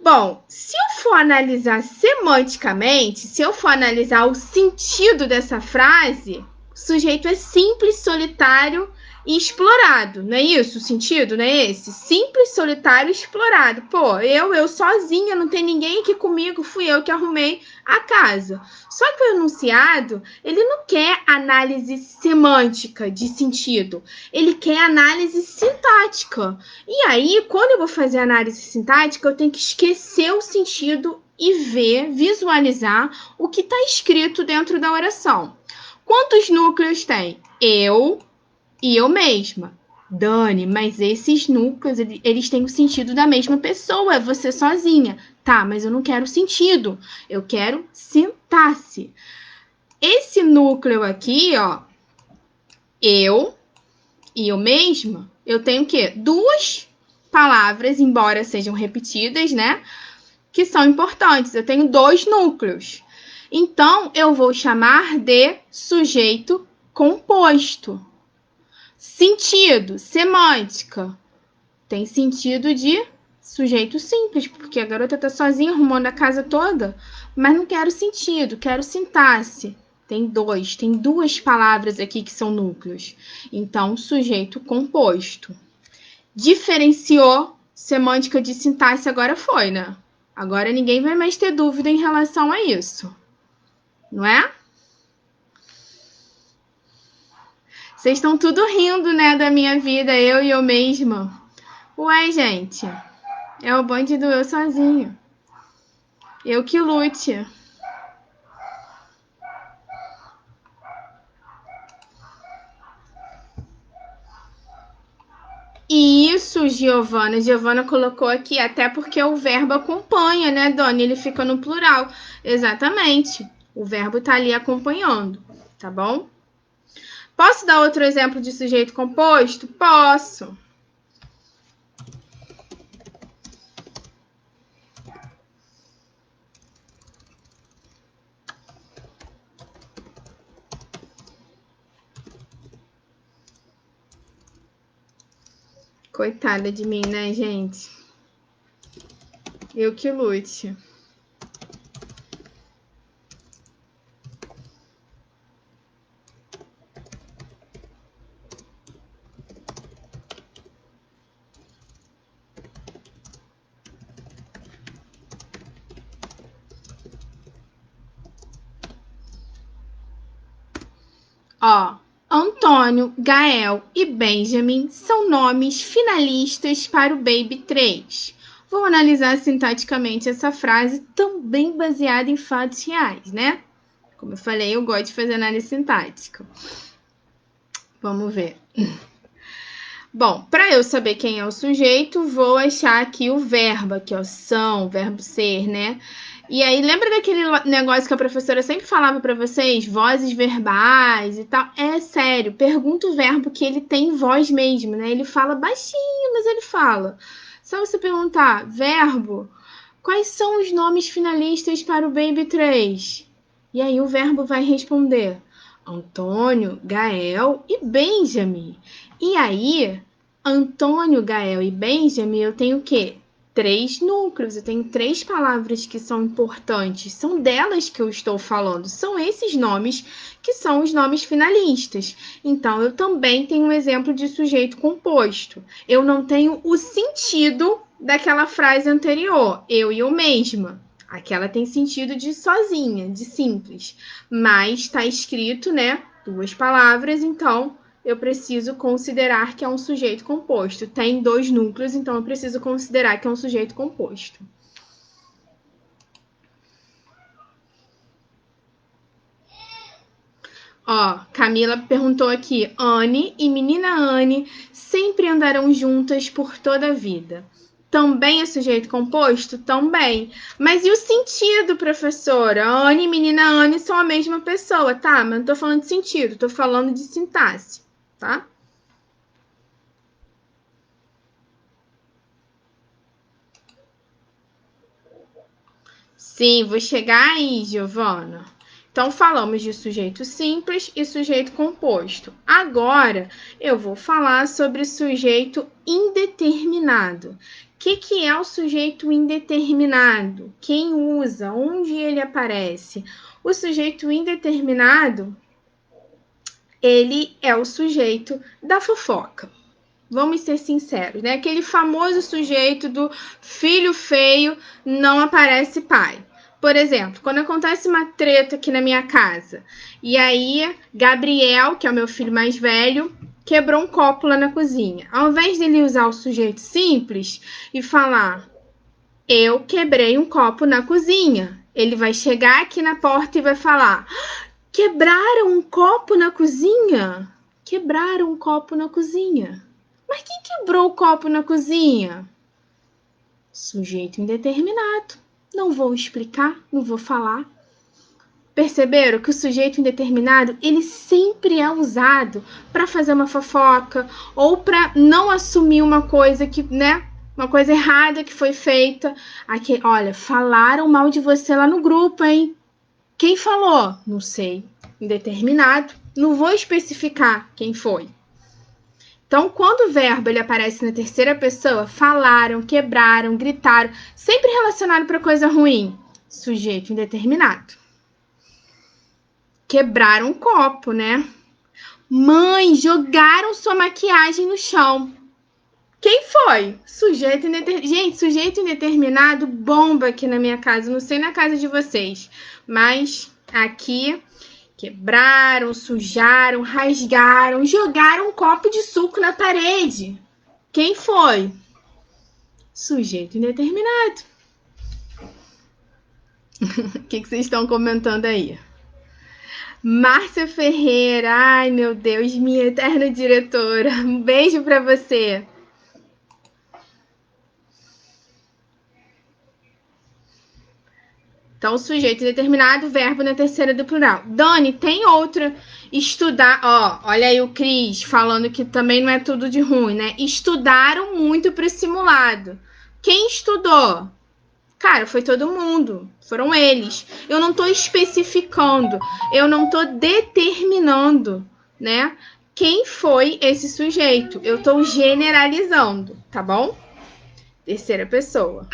Bom, se eu for analisar semanticamente, se eu for analisar o sentido dessa frase, o sujeito é simples, solitário e explorado, não é isso? O sentido, não é esse? Simples, solitário e explorado. Pô, eu sozinha, não tem ninguém aqui comigo, fui eu que arrumei a casa. Só que o enunciado, ele não quer análise semântica de sentido, ele quer análise sintática. E aí, quando eu vou fazer análise sintática, eu tenho que esquecer o sentido e ver, visualizar o que está escrito dentro da oração. Quantos núcleos tem? Eu e eu mesma. Dani, mas esses núcleos, eles têm o sentido da mesma pessoa, é você sozinha. Tá, mas eu não quero sentido, eu quero sintaxe. Esse núcleo aqui, ó, eu e eu mesma, eu tenho o quê? Duas palavras, embora sejam repetidas, né? Que são importantes. Eu tenho dois núcleos. Então, eu vou chamar de sujeito composto. Sentido, semântica. Tem sentido de sujeito simples, porque a garota tá sozinha arrumando a casa toda, mas não quero sentido, quero sintaxe. Tem duas palavras aqui que são núcleos. Então, sujeito composto. Diferenciou semântica de sintaxe, agora foi, né? Agora ninguém vai mais ter dúvida em relação a isso. Não é? Vocês estão tudo rindo, né, da minha vida, eu e eu mesma. Ué, gente, é o bonde do eu sozinho. Eu que lute. Isso, Giovana. Giovana colocou aqui, até porque o verbo acompanha, né, Dona? Ele fica no plural. Exatamente. O verbo tá ali acompanhando, tá bom? Posso dar outro exemplo de sujeito composto? Posso. Coitada de mim, né, gente? Eu que lute. Ó, Antônio, Gael e Benjamin são nomes finalistas para o Baby 3. Vou analisar sintaticamente essa frase, também baseada em fatos reais, né? Como eu falei, eu gosto de fazer análise sintática. Vamos ver. Bom, para eu saber quem é o sujeito, vou achar aqui o verbo, aqui, ó, são, verbo ser, né? E aí, lembra daquele negócio que a professora sempre falava para vocês? Vozes verbais e tal? É sério, pergunta o verbo que ele tem voz mesmo, né? Ele fala baixinho, mas ele fala. Só você perguntar, verbo, quais são os nomes finalistas para o Baby 3? E aí o verbo vai responder Antônio, Gael e Benjamin. E aí, Antônio, Gael e Benjamin, eu tenho o quê? 3 núcleos, eu tenho 3 palavras que são importantes, são delas que eu estou falando, são esses nomes que são os nomes finalistas. Então, eu também tenho um exemplo de sujeito composto. Eu não tenho o sentido daquela frase anterior, eu e eu mesma. Aquela tem sentido de sozinha, de simples, mas está escrito, né, 2 palavras, então eu preciso considerar que é um sujeito composto. Tem 2 núcleos, então eu preciso considerar que é um sujeito composto. Ó, Camila perguntou aqui, Anne e menina Anne sempre andarão juntas por toda a vida. Também é sujeito composto? Também. Mas e o sentido, professora? Anne e menina Anne são a mesma pessoa, tá? Mas não tô falando de sentido, tô falando de sintaxe, tá? Sim, vou chegar aí, Giovana. Então, falamos de sujeito simples e sujeito composto. Agora, eu vou falar sobre sujeito indeterminado. O que é o sujeito indeterminado? Quem usa? Onde ele aparece? O sujeito indeterminado ele é o sujeito da fofoca. Vamos ser sinceros, né? Aquele famoso sujeito do filho feio não aparece pai. Por exemplo, quando acontece uma treta aqui na minha casa, e aí Gabriel, que é o meu filho mais velho, quebrou um copo lá na cozinha. Ao invés dele usar o sujeito simples e falar, eu quebrei um copo na cozinha, ele vai chegar aqui na porta e vai falar, quebraram um copo na cozinha? Quebraram um copo na cozinha. Mas quem quebrou o copo na cozinha? Sujeito indeterminado. Não vou explicar, não vou falar. Perceberam que o sujeito indeterminado, ele sempre é usado para fazer uma fofoca ou para não assumir uma coisa que, né? Uma coisa errada que foi feita. Aqui, olha, falaram mal de você lá no grupo, hein? Quem falou? Não sei. Indeterminado. Não vou especificar quem foi. Então, quando o verbo ele aparece na terceira pessoa, falaram, quebraram, gritaram, sempre relacionado para coisa ruim. Sujeito indeterminado. Quebraram um copo, né? Mãe, jogaram sua maquiagem no chão. Quem foi? Sujeito indeterminado. Gente, sujeito indeterminado bomba aqui na minha casa. Não sei na casa de vocês, mas aqui quebraram, sujaram, rasgaram, jogaram um copo de suco na parede. Quem foi? Sujeito indeterminado. O que vocês estão comentando aí? Márcia Ferreira, ai meu Deus, minha eterna diretora. Um beijo pra você. Então, sujeito indeterminado, verbo na terceira do plural. Dani, tem outra. Estudar, ó, olha aí o Cris falando que também não é tudo de ruim, né? Estudaram muito para o simulado. Quem estudou? Cara, foi todo mundo. Foram eles. Eu não tô especificando, eu não tô determinando, né? Quem foi esse sujeito? Eu tô generalizando, tá bom? Terceira pessoa.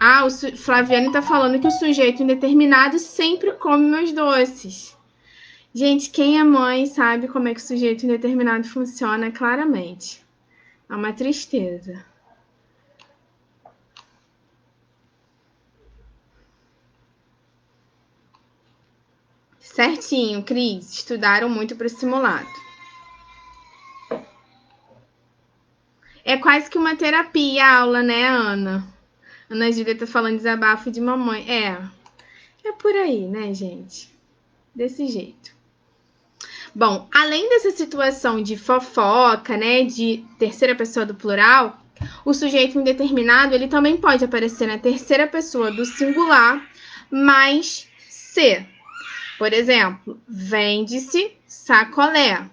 Ah, o Flaviane tá falando que o sujeito indeterminado sempre come meus doces. Gente, quem é mãe sabe como é que o sujeito indeterminado funciona claramente. É uma tristeza. Certinho, Cris. Estudaram muito para o simulado. É quase que uma terapia a aula, né, Ana? Ana Júlia tá falando desabafo de mamãe. É por aí, né, gente? Desse jeito. Bom, além dessa situação de fofoca, né, de terceira pessoa do plural, o sujeito indeterminado, ele também pode aparecer na terceira pessoa do singular, mais se. Por exemplo, vende-se sacolé.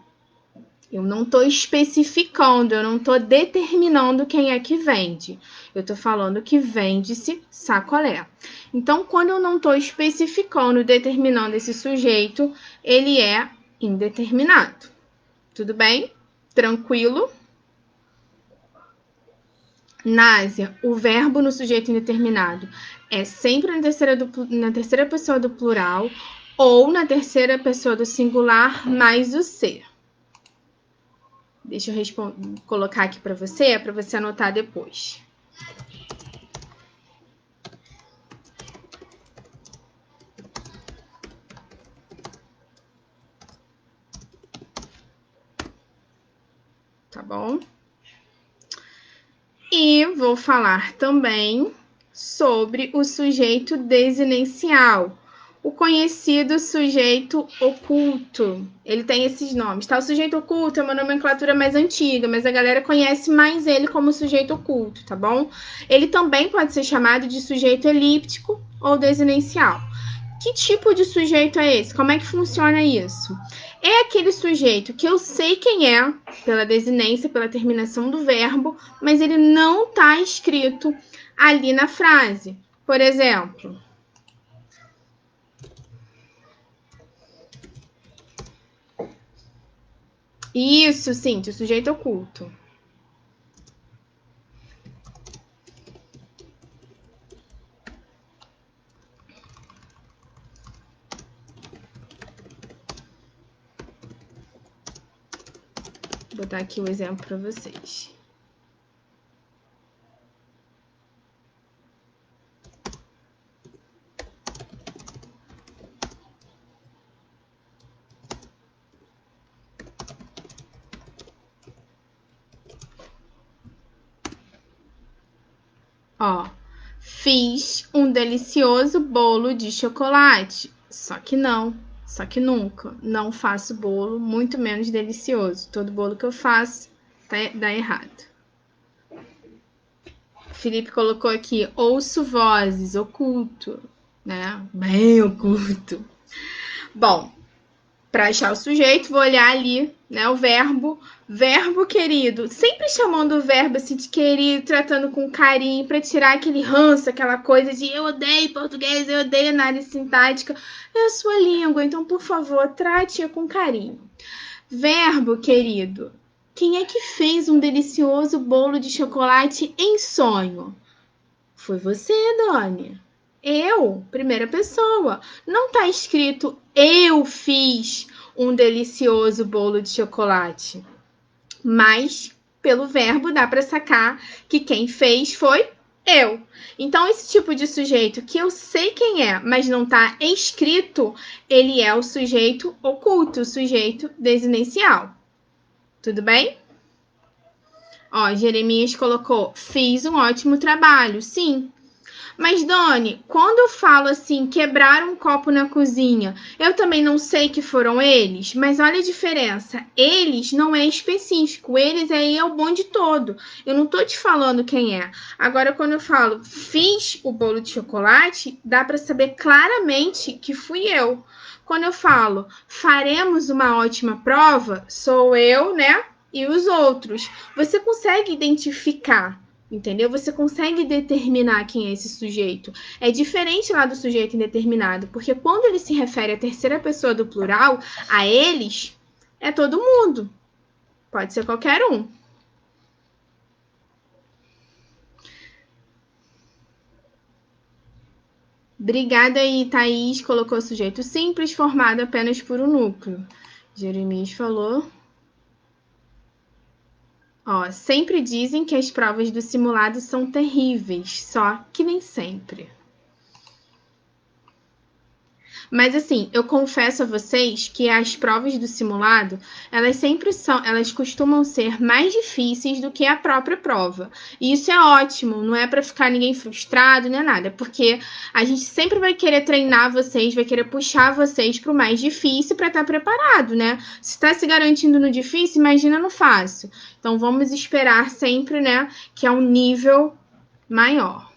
Eu não estou especificando, eu não estou determinando quem é que vende. Eu estou falando que vende-se sacolé. Então, quando eu não estou especificando, determinando esse sujeito, ele é indeterminado. Tudo bem? Tranquilo? Násia, o verbo no sujeito indeterminado é sempre na terceira pessoa do plural ou na terceira pessoa do singular mais o ser. Deixa eu colocar aqui para você anotar depois. Tá bom? E vou falar também sobre o sujeito desinencial, o conhecido sujeito oculto. Ele tem esses nomes, tá? O sujeito oculto é uma nomenclatura mais antiga, mas a galera conhece mais ele como sujeito oculto, tá bom? Ele também pode ser chamado de sujeito elíptico ou desinencial. Que tipo de sujeito é esse? Como é que funciona isso? É aquele sujeito que eu sei quem é, pela desinência, pela terminação do verbo, mas ele não está escrito ali na frase. Por exemplo, isso, sim, o sujeito oculto. botar aqui o exemplo para vocês. Ó, fiz um delicioso bolo de chocolate. Só que nunca. Não faço bolo, muito menos delicioso. Todo bolo que eu faço dá errado. Felipe colocou aqui, ouço vozes, oculto, né? Bem oculto. Bom, para achar o sujeito, vou olhar ali, né, o verbo. Verbo querido, sempre chamando o verbo assim de querido, tratando com carinho, para tirar aquele ranço, aquela coisa de eu odeio português, eu odeio análise sintática. É a sua língua, então, por favor, trate-a com carinho. Verbo querido, quem é que fez um delicioso bolo de chocolate em sonho? Foi você, Doni. Eu, primeira pessoa. Não tá escrito eu fiz um delicioso bolo de chocolate. Mas, pelo verbo, dá para sacar que quem fez foi eu. Então, esse tipo de sujeito que eu sei quem é, mas não tá escrito, ele é o sujeito oculto, o sujeito desinencial. Tudo bem? Ó, Jeremias colocou, fiz um ótimo trabalho. Sim. Mas, Doni, quando eu falo assim, quebrar um copo na cozinha, eu também não sei que foram eles, mas olha a diferença. Eles não é específico, eles aí é o bonde todo. Eu não tô te falando quem é. Agora, quando eu falo fiz o bolo de chocolate, dá para saber claramente que fui eu. Quando eu falo faremos uma ótima prova, sou eu, né? E os outros. Você consegue identificar. Entendeu? Você consegue determinar quem é esse sujeito. É diferente lá do sujeito indeterminado, porque quando ele se refere à terceira pessoa do plural, a eles, é todo mundo. Pode ser qualquer um. Obrigada aí, Thaís. Colocou sujeito simples, formado apenas por um núcleo. Jeremias falou. Ó, sempre dizem que as provas do simulado são terríveis, só que nem sempre. Mas assim, eu confesso a vocês que as provas do simulado, elas costumam ser mais difíceis do que a própria prova. E isso é ótimo, não é para ficar ninguém frustrado, nem nada, porque a gente sempre vai querer treinar vocês, vai querer puxar vocês para o mais difícil para estar preparado, né? Se está se garantindo no difícil, imagina no fácil. Então vamos esperar sempre, né, que é um nível maior.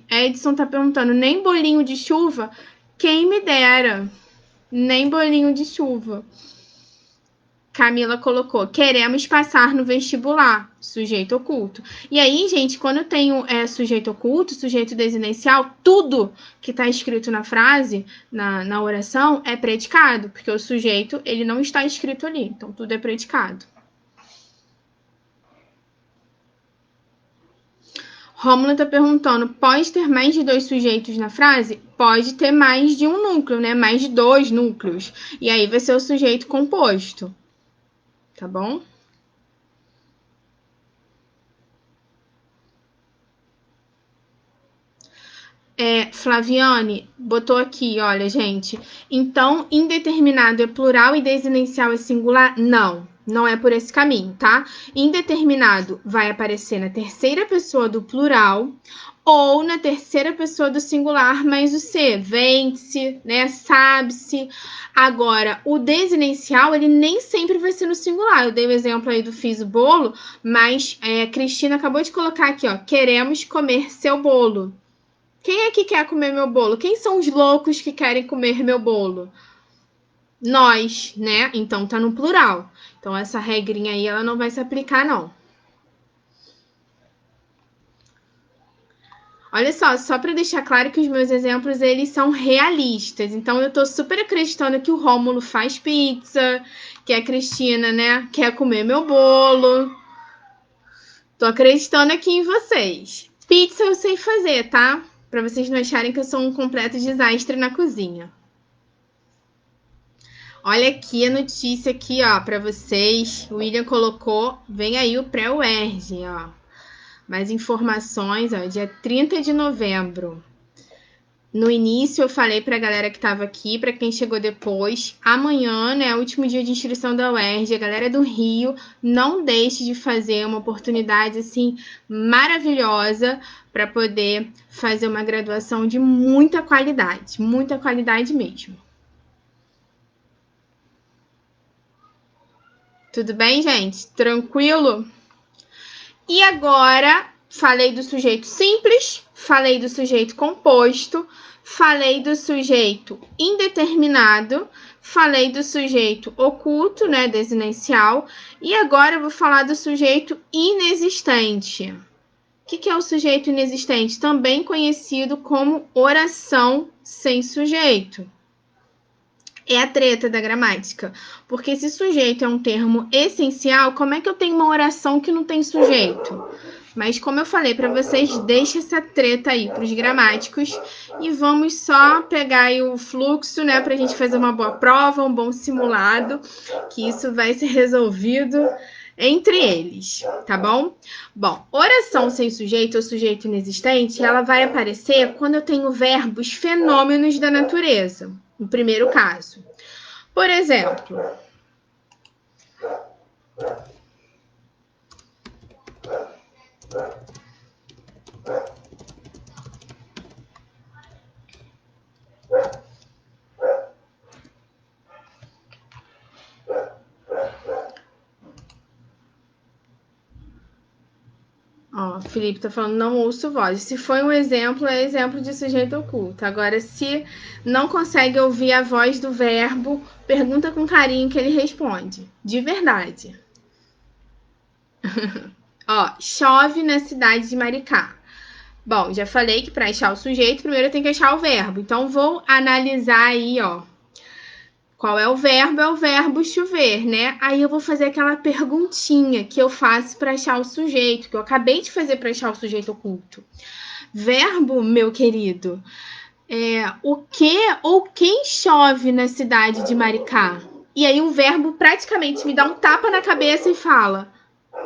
Edson tá perguntando, nem bolinho de chuva? Quem me dera. Nem bolinho de chuva. Camila colocou, queremos passar no vestibular. Sujeito oculto. E aí, gente, quando eu tenho sujeito oculto, sujeito desinencial, tudo que tá escrito na frase, na oração, é predicado. Porque o sujeito, ele não está escrito ali. Então, tudo é predicado. Rômulo está perguntando, pode ter mais de 2 sujeitos na frase? Pode ter mais de um núcleo, né? Mais de 2 núcleos. E aí vai ser o sujeito composto. Tá bom? Flaviane botou aqui, olha, gente. Então, indeterminado é plural e desinencial é singular? Não. Não é por esse caminho, tá? Indeterminado vai aparecer na terceira pessoa do plural ou na terceira pessoa do singular, mais o C, vence, né, sabe-se. Agora, o desinencial, ele nem sempre vai ser no singular. Eu dei o exemplo aí do fiz o bolo, mas Cristina acabou de colocar aqui, ó, queremos comer seu bolo. Quem é que quer comer meu bolo? Quem são os loucos que querem comer meu bolo? Nós, né? Então tá no plural. Então essa regrinha aí ela não vai se aplicar não. Olha só para deixar claro que os meus exemplos eles são realistas. Então eu tô super acreditando que o Rômulo faz pizza, que a Cristina, né, quer comer meu bolo. Tô acreditando aqui em vocês. Pizza eu sei fazer, tá? Para vocês não acharem que eu sou um completo desastre na cozinha. Olha aqui a notícia aqui, ó, para vocês. O William colocou, vem aí o pré-UERJ, ó. Mais informações, ó, dia 30 de novembro. No início eu falei para a galera que estava aqui, para quem chegou depois, amanhã, né, é o último dia de inscrição da UERJ, a galera do Rio, não deixe de fazer uma oportunidade assim maravilhosa para poder fazer uma graduação de muita qualidade mesmo. Tudo bem, gente? Tranquilo? E agora, falei do sujeito simples, falei do sujeito composto, falei do sujeito indeterminado, falei do sujeito oculto, né, desinencial, e agora eu vou falar do sujeito inexistente. O que é o sujeito inexistente? Também conhecido como oração sem sujeito. É a treta da gramática. Porque se sujeito é um termo essencial, como é que eu tenho uma oração que não tem sujeito? Mas como eu falei para vocês, deixa essa treta aí para os gramáticos e vamos só pegar aí o fluxo, né, para a gente fazer uma boa prova, um bom simulado, que isso vai ser resolvido entre eles, tá bom? Bom, oração sem sujeito ou sujeito inexistente, ela vai aparecer quando eu tenho verbos fenômenos da natureza. No primeiro caso. Por exemplo, ó, Felipe tá falando, não ouço voz. Se foi um exemplo, é exemplo de sujeito oculto. Agora, se não consegue ouvir a voz do verbo, pergunta com carinho que ele responde. De verdade. Ó, chove na cidade de Maricá. Bom, já falei que para achar o sujeito, primeiro eu tenho que achar o verbo. Então, vou analisar aí, ó. Qual é o verbo? É o verbo chover, né? Aí eu vou fazer aquela perguntinha que eu faço para achar o sujeito, que eu acabei de fazer para achar o sujeito oculto. Verbo, meu querido, o que ou quem chove na cidade de Maricá? E aí o verbo praticamente me dá um tapa na cabeça e fala: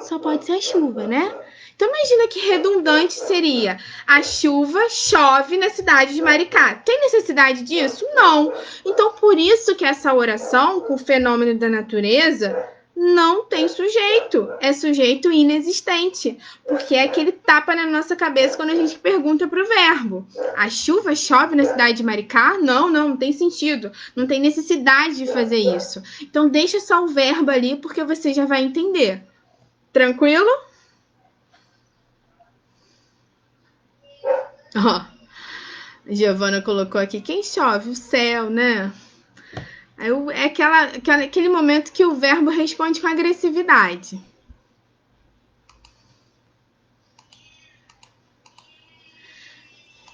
só pode ser a chuva, né? Então imagina que redundante seria: a chuva chove na cidade de Maricá. Tem necessidade disso? Não. Então por isso que essa oração com o fenômeno da natureza não tem sujeito, é sujeito inexistente, porque é aquele tapa na nossa cabeça quando a gente pergunta para o verbo. A chuva chove na cidade de Maricá? Não tem sentido, não tem necessidade de fazer isso. Então deixa só o verbo ali porque você já vai entender. Tranquilo? Ó, Giovana colocou aqui, quem chove? O céu, né? É aquele momento que o verbo responde com agressividade.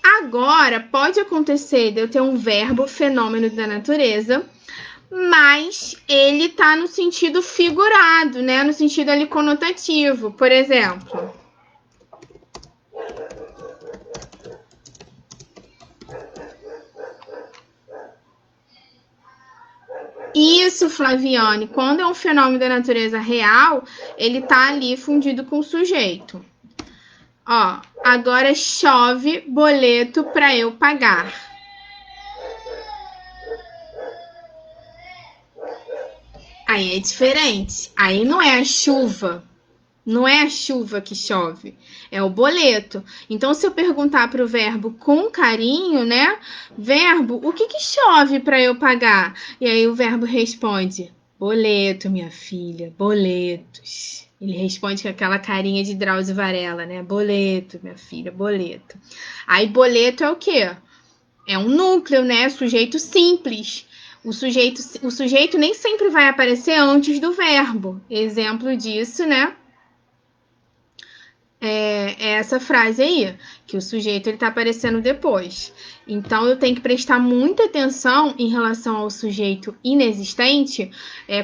Agora, pode acontecer de eu ter um verbo fenômeno da natureza, mas ele tá no sentido figurado, né? No sentido ali conotativo. Por exemplo, isso, Flaviane, quando é um fenômeno da natureza real, ele tá ali fundido com o sujeito. Ó, agora chove boleto para eu pagar. Aí é diferente. Aí não é a chuva. Não é a chuva que chove, é o boleto. Então, se eu perguntar para o verbo com carinho, né? Verbo, o que chove para eu pagar? E aí o verbo responde: boleto, minha filha, boletos. Ele responde com aquela carinha de Drauzio Varela, né? Boleto, minha filha, boleto. Aí, boleto é o quê? É um núcleo, né? Sujeito simples. O sujeito nem sempre vai aparecer antes do verbo. Exemplo disso, né? É essa frase aí, que o sujeito ele tá aparecendo depois. Então, eu tenho que prestar muita atenção em relação ao sujeito inexistente,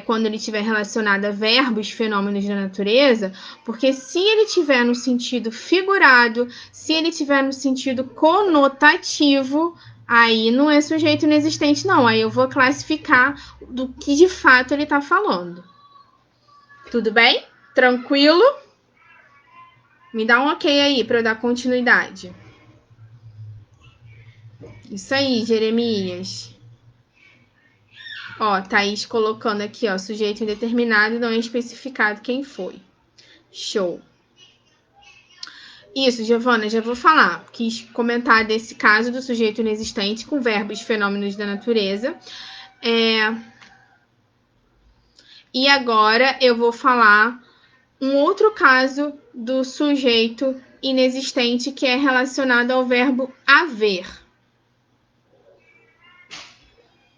quando ele estiver relacionado a verbos, fenômenos da natureza, porque se ele tiver no sentido figurado, se ele tiver no sentido conotativo, aí não é sujeito inexistente, não. Aí eu vou classificar do que de fato ele está falando. Tudo bem? Tranquilo? Me dá um ok aí para eu dar continuidade. Isso aí, Jeremias. Ó, Thaís colocando aqui, ó, sujeito indeterminado e não é especificado quem foi. Show. Isso, Giovana, já vou falar. Quis comentar desse caso do sujeito inexistente com verbos fenômenos da natureza. E agora eu vou falar um outro caso do sujeito inexistente que é relacionado ao verbo haver.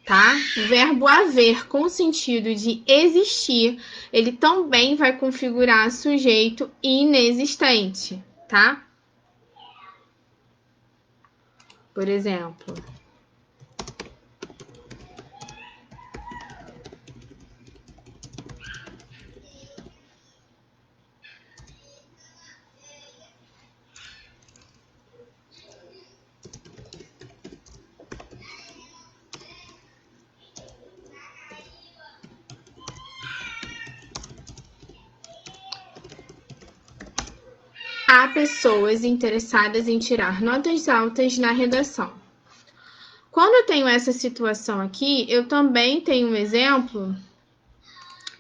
Tá? O verbo haver com o sentido de existir, ele também vai configurar sujeito inexistente, tá? Por exemplo, há pessoas interessadas em tirar notas altas na redação. Quando eu tenho essa situação aqui, eu também tenho um exemplo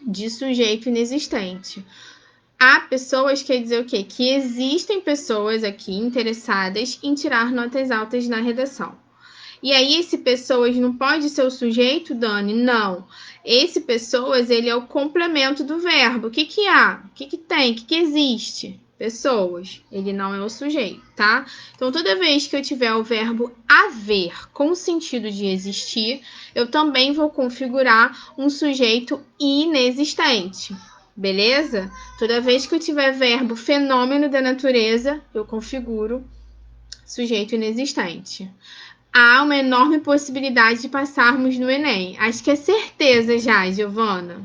de sujeito inexistente. Há pessoas, quer dizer o quê? Que existem pessoas aqui interessadas em tirar notas altas na redação. E aí, esse pessoas não pode ser o sujeito, Dani? Não. Esse pessoas, ele é o complemento do verbo. O que que há? O que que tem? O que que existe? Pessoas. Ele não é o sujeito, tá? Então, toda vez que eu tiver o verbo haver com o sentido de existir, eu também vou configurar um sujeito inexistente. Beleza? Toda vez que eu tiver verbo fenômeno da natureza, eu configuro sujeito inexistente. Há uma enorme possibilidade de passarmos no Enem. Acho que é certeza já, Giovana.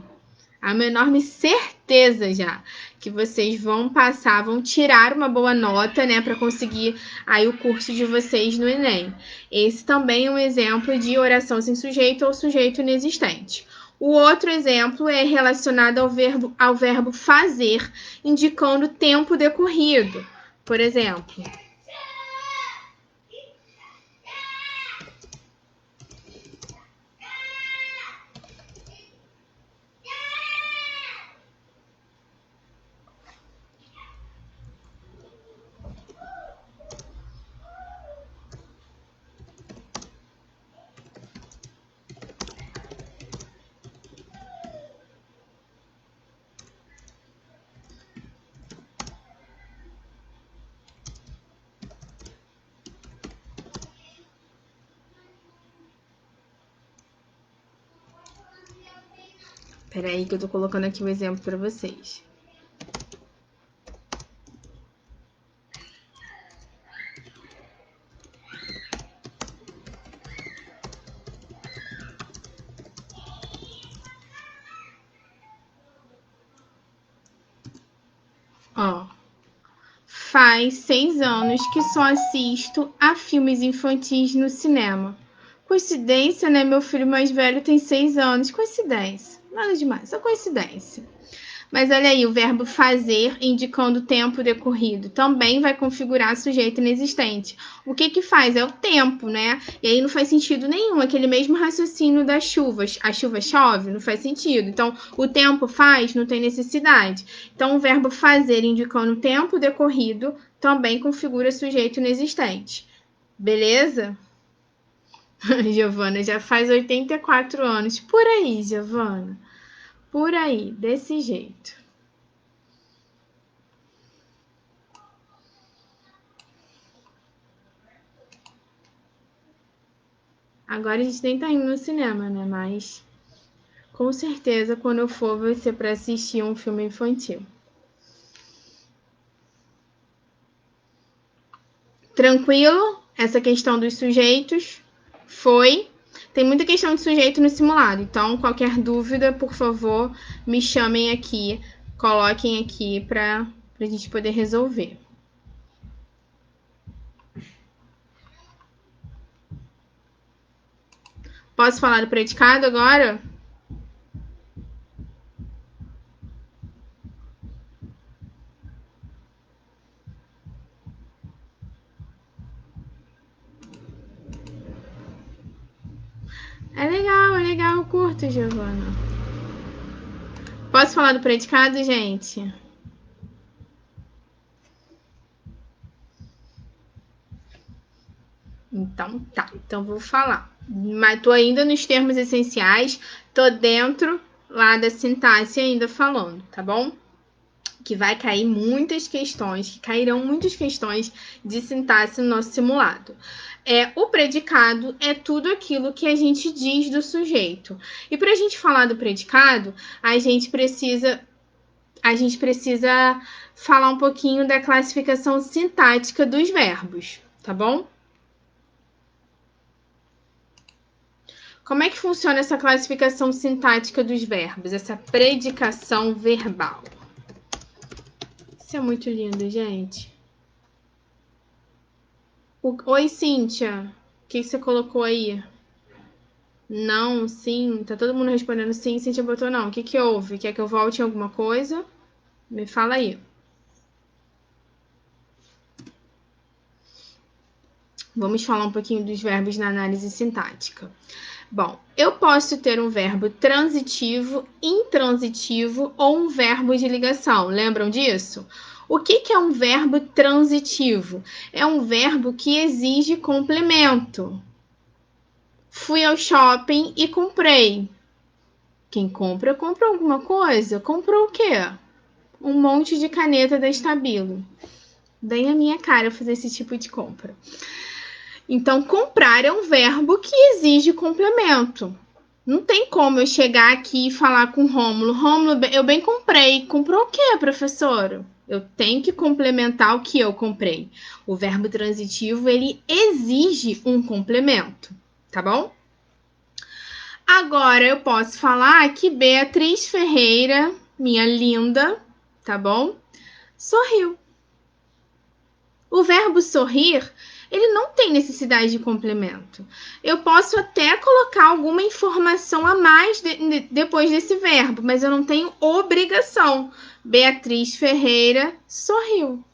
Há uma enorme certeza já que vocês vão passar, vão tirar uma boa nota, né, para conseguir aí o curso de vocês no Enem. Esse também é um exemplo de oração sem sujeito ou sujeito inexistente. O outro exemplo é relacionado ao verbo fazer, indicando tempo decorrido. Por exemplo, peraí que eu tô colocando aqui o exemplo para vocês. Ó, faz 6 anos que só assisto a filmes infantis no cinema. Coincidência, né? Meu filho mais velho tem 6 anos. Coincidência. Nada demais, só coincidência. Mas olha aí, o verbo fazer, indicando o tempo decorrido, também vai configurar sujeito inexistente. O que que faz? É o tempo, né? E aí não faz sentido nenhum, aquele mesmo raciocínio das chuvas. A chuva chove? Não faz sentido. Então, o tempo faz? Não tem necessidade. Então, o verbo fazer, indicando o tempo decorrido, também configura sujeito inexistente. Beleza? Giovana já faz 84 anos. Por aí, Giovana. Por aí, desse jeito. Agora a gente nem tá indo no cinema, né? Mas com certeza quando eu for vai ser para assistir um filme infantil. Tranquilo? Essa questão dos sujeitos foi. Tem muita questão de sujeito no simulado, então qualquer dúvida, por favor, me chamem aqui, coloquem aqui para a gente poder resolver. Posso falar do predicado agora? É legal, eu curto, Giovana. Posso falar do predicado, gente? Então tá, então vou falar. Mas tô ainda nos termos essenciais, tô dentro lá da sintaxe ainda falando, tá bom? Que vai cair muitas questões, que cairão muitas questões de sintaxe no nosso simulado. O predicado é tudo aquilo que a gente diz do sujeito. E para a gente falar do predicado, a gente precisa falar um pouquinho da classificação sintática dos verbos, tá bom? Como é que funciona essa classificação sintática dos verbos, essa predicação verbal? Isso é muito lindo, gente. Oi, Cíntia. O que você colocou aí? Não, sim. Tá todo mundo respondendo sim. Cíntia botou não. O que houve? Quer que eu volte em alguma coisa? Me fala aí. Vamos falar um pouquinho dos verbos na análise sintática. Bom, eu posso ter um verbo transitivo, intransitivo ou um verbo de ligação. Lembram disso? O que é um verbo transitivo? É um verbo que exige complemento. Fui ao shopping e comprei. Quem compra, compra alguma coisa. Comprou o quê? Um monte de caneta da Stabilo. Bem a minha cara fazer esse tipo de compra. Então, comprar é um verbo que exige complemento. Não tem como eu chegar aqui e falar com o Rômulo. Rômulo, eu bem comprei. Comprou o quê, professora? Eu tenho que complementar o que eu comprei. O verbo transitivo, ele exige um complemento, tá bom? Agora eu posso falar que Beatriz Ferreira, minha linda, tá bom? Sorriu. O verbo sorrir, ele não tem necessidade de complemento. Eu posso até colocar alguma informação a mais depois desse verbo, mas eu não tenho obrigação. Beatriz Ferreira sorriu.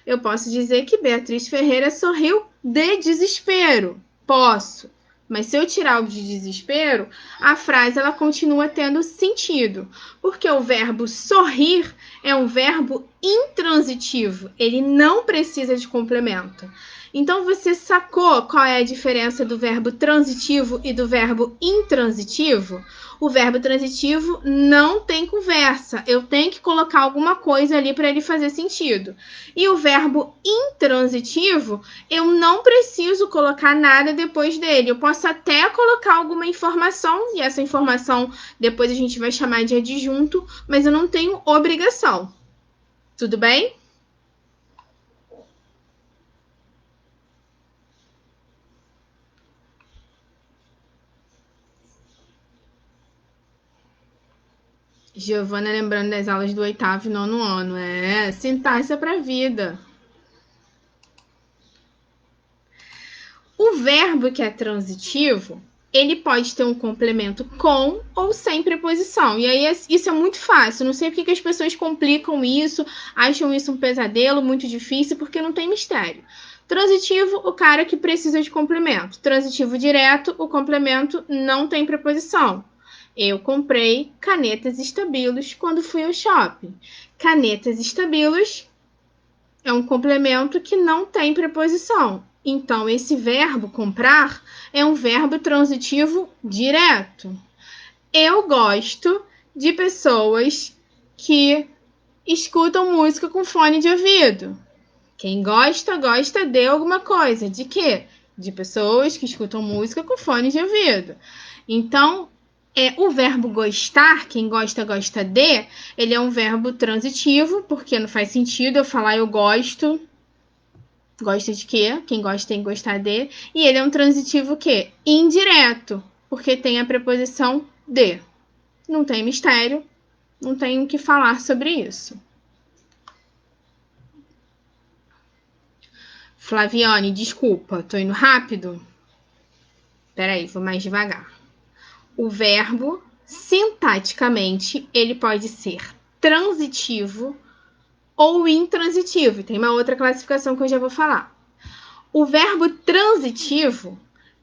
Eu posso dizer que Beatriz Ferreira sorriu de desespero. Posso. Mas se eu tirar o de desespero, a frase ela continua tendo sentido, porque o verbo sorrir é um verbo intransitivo, ele não precisa de complemento. Então você sacou qual é a diferença do verbo transitivo e do verbo intransitivo? O verbo transitivo não tem conversa, eu tenho que colocar alguma coisa ali para ele fazer sentido. E o verbo intransitivo, eu não preciso colocar nada depois dele. Eu posso até colocar alguma informação, e essa informação depois a gente vai chamar de adjunto, mas eu não tenho obrigação. Tudo bem? Giovana lembrando das aulas do 8º e 9º ano. Sintaxe é pra vida. O verbo que é transitivo, ele pode ter um complemento com ou sem preposição. E aí isso é muito fácil. Não sei porque que as pessoas complicam isso, acham isso um pesadelo muito difícil, porque não tem mistério. Transitivo, o cara que precisa de complemento. Transitivo direto, o complemento não tem preposição. Eu comprei canetas estabilos quando fui ao shopping. Canetas estabilos é um complemento que não tem preposição. Então, esse verbo comprar é um verbo transitivo direto. Eu gosto de pessoas que escutam música com fone de ouvido. Quem gosta, gosta de alguma coisa. De quê? De pessoas que escutam música com fone de ouvido. Então, o verbo gostar, quem gosta, gosta de, ele é um verbo transitivo, porque não faz sentido eu falar eu gosto. Gosta de quê? Quem gosta tem que gostar de. E ele é um transitivo quê? Indireto, porque tem a preposição de. Não tem mistério, não tenho o que falar sobre isso. Flaviane, desculpa, tô indo rápido? Peraí, vou mais devagar. O verbo, sintaticamente, ele pode ser transitivo ou intransitivo. Tem uma outra classificação que eu já vou falar. O verbo transitivo,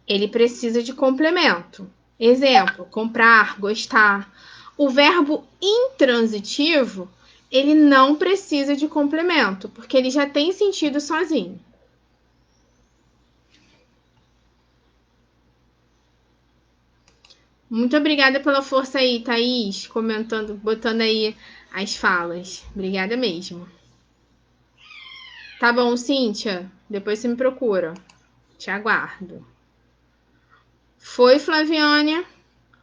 ele precisa de complemento. Exemplo, comprar, gostar. O verbo intransitivo, ele não precisa de complemento, porque ele já tem sentido sozinho. Muito obrigada pela força aí, Thaís, comentando, botando aí as falas. Obrigada mesmo. Tá bom, Cíntia? Depois você me procura. Te aguardo. Foi, Flaviânia?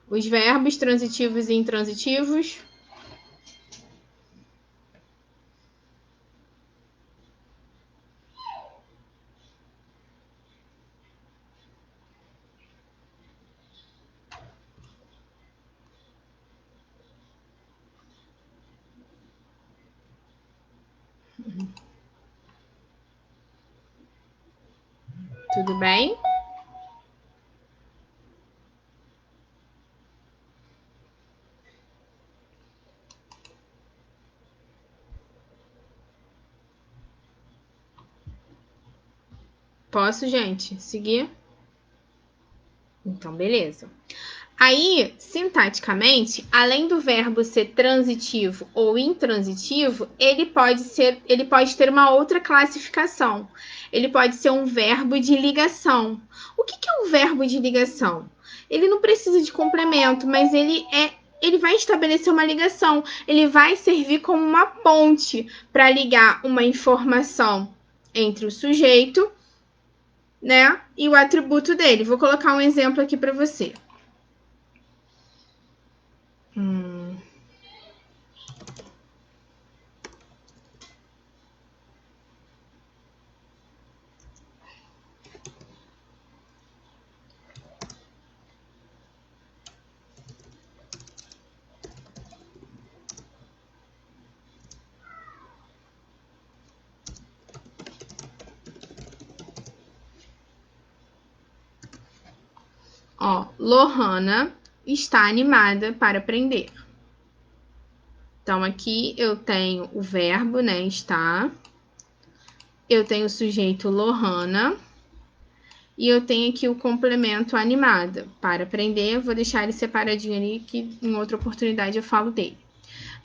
Os verbos transitivos e intransitivos? Tudo bem? Posso, gente? Seguir? Então, beleza. Aí, sintaticamente, além do verbo ser transitivo ou intransitivo, ele pode ter uma outra classificação. Ele pode ser um verbo de ligação. O que é um verbo de ligação? Ele não precisa de complemento, mas ele vai estabelecer uma ligação. Ele vai servir como uma ponte para ligar uma informação entre o sujeito, né, e o atributo dele. Vou colocar um exemplo aqui para você. Ó, Lohana está animada para aprender. Então, aqui eu tenho o verbo, né, está. Eu tenho o sujeito Lohana. E eu tenho aqui o complemento animada. Para aprender, eu vou deixar ele separadinho ali, que em outra oportunidade eu falo dele.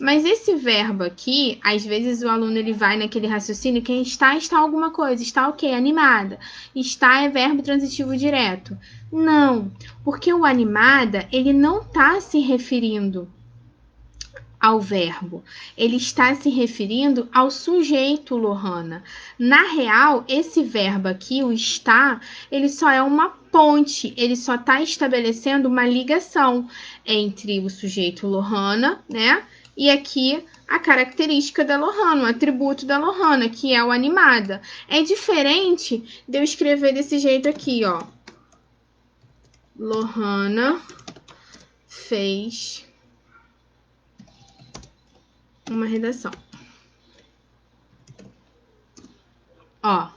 Mas esse verbo aqui, às vezes o aluno ele vai naquele raciocínio que está alguma coisa, está ok, animada. Está é verbo transitivo direto. Não, porque o animada, ele não está se referindo ao verbo. Ele está se referindo ao sujeito Lohana. Na real, esse verbo aqui, o está, ele só é uma ponte, ele só está estabelecendo uma ligação entre o sujeito Lohana, né? E aqui a característica da Lohana, o atributo da Lohana, que é o animada. É diferente de eu escrever desse jeito aqui, ó. Lohana fez uma redação. Ó.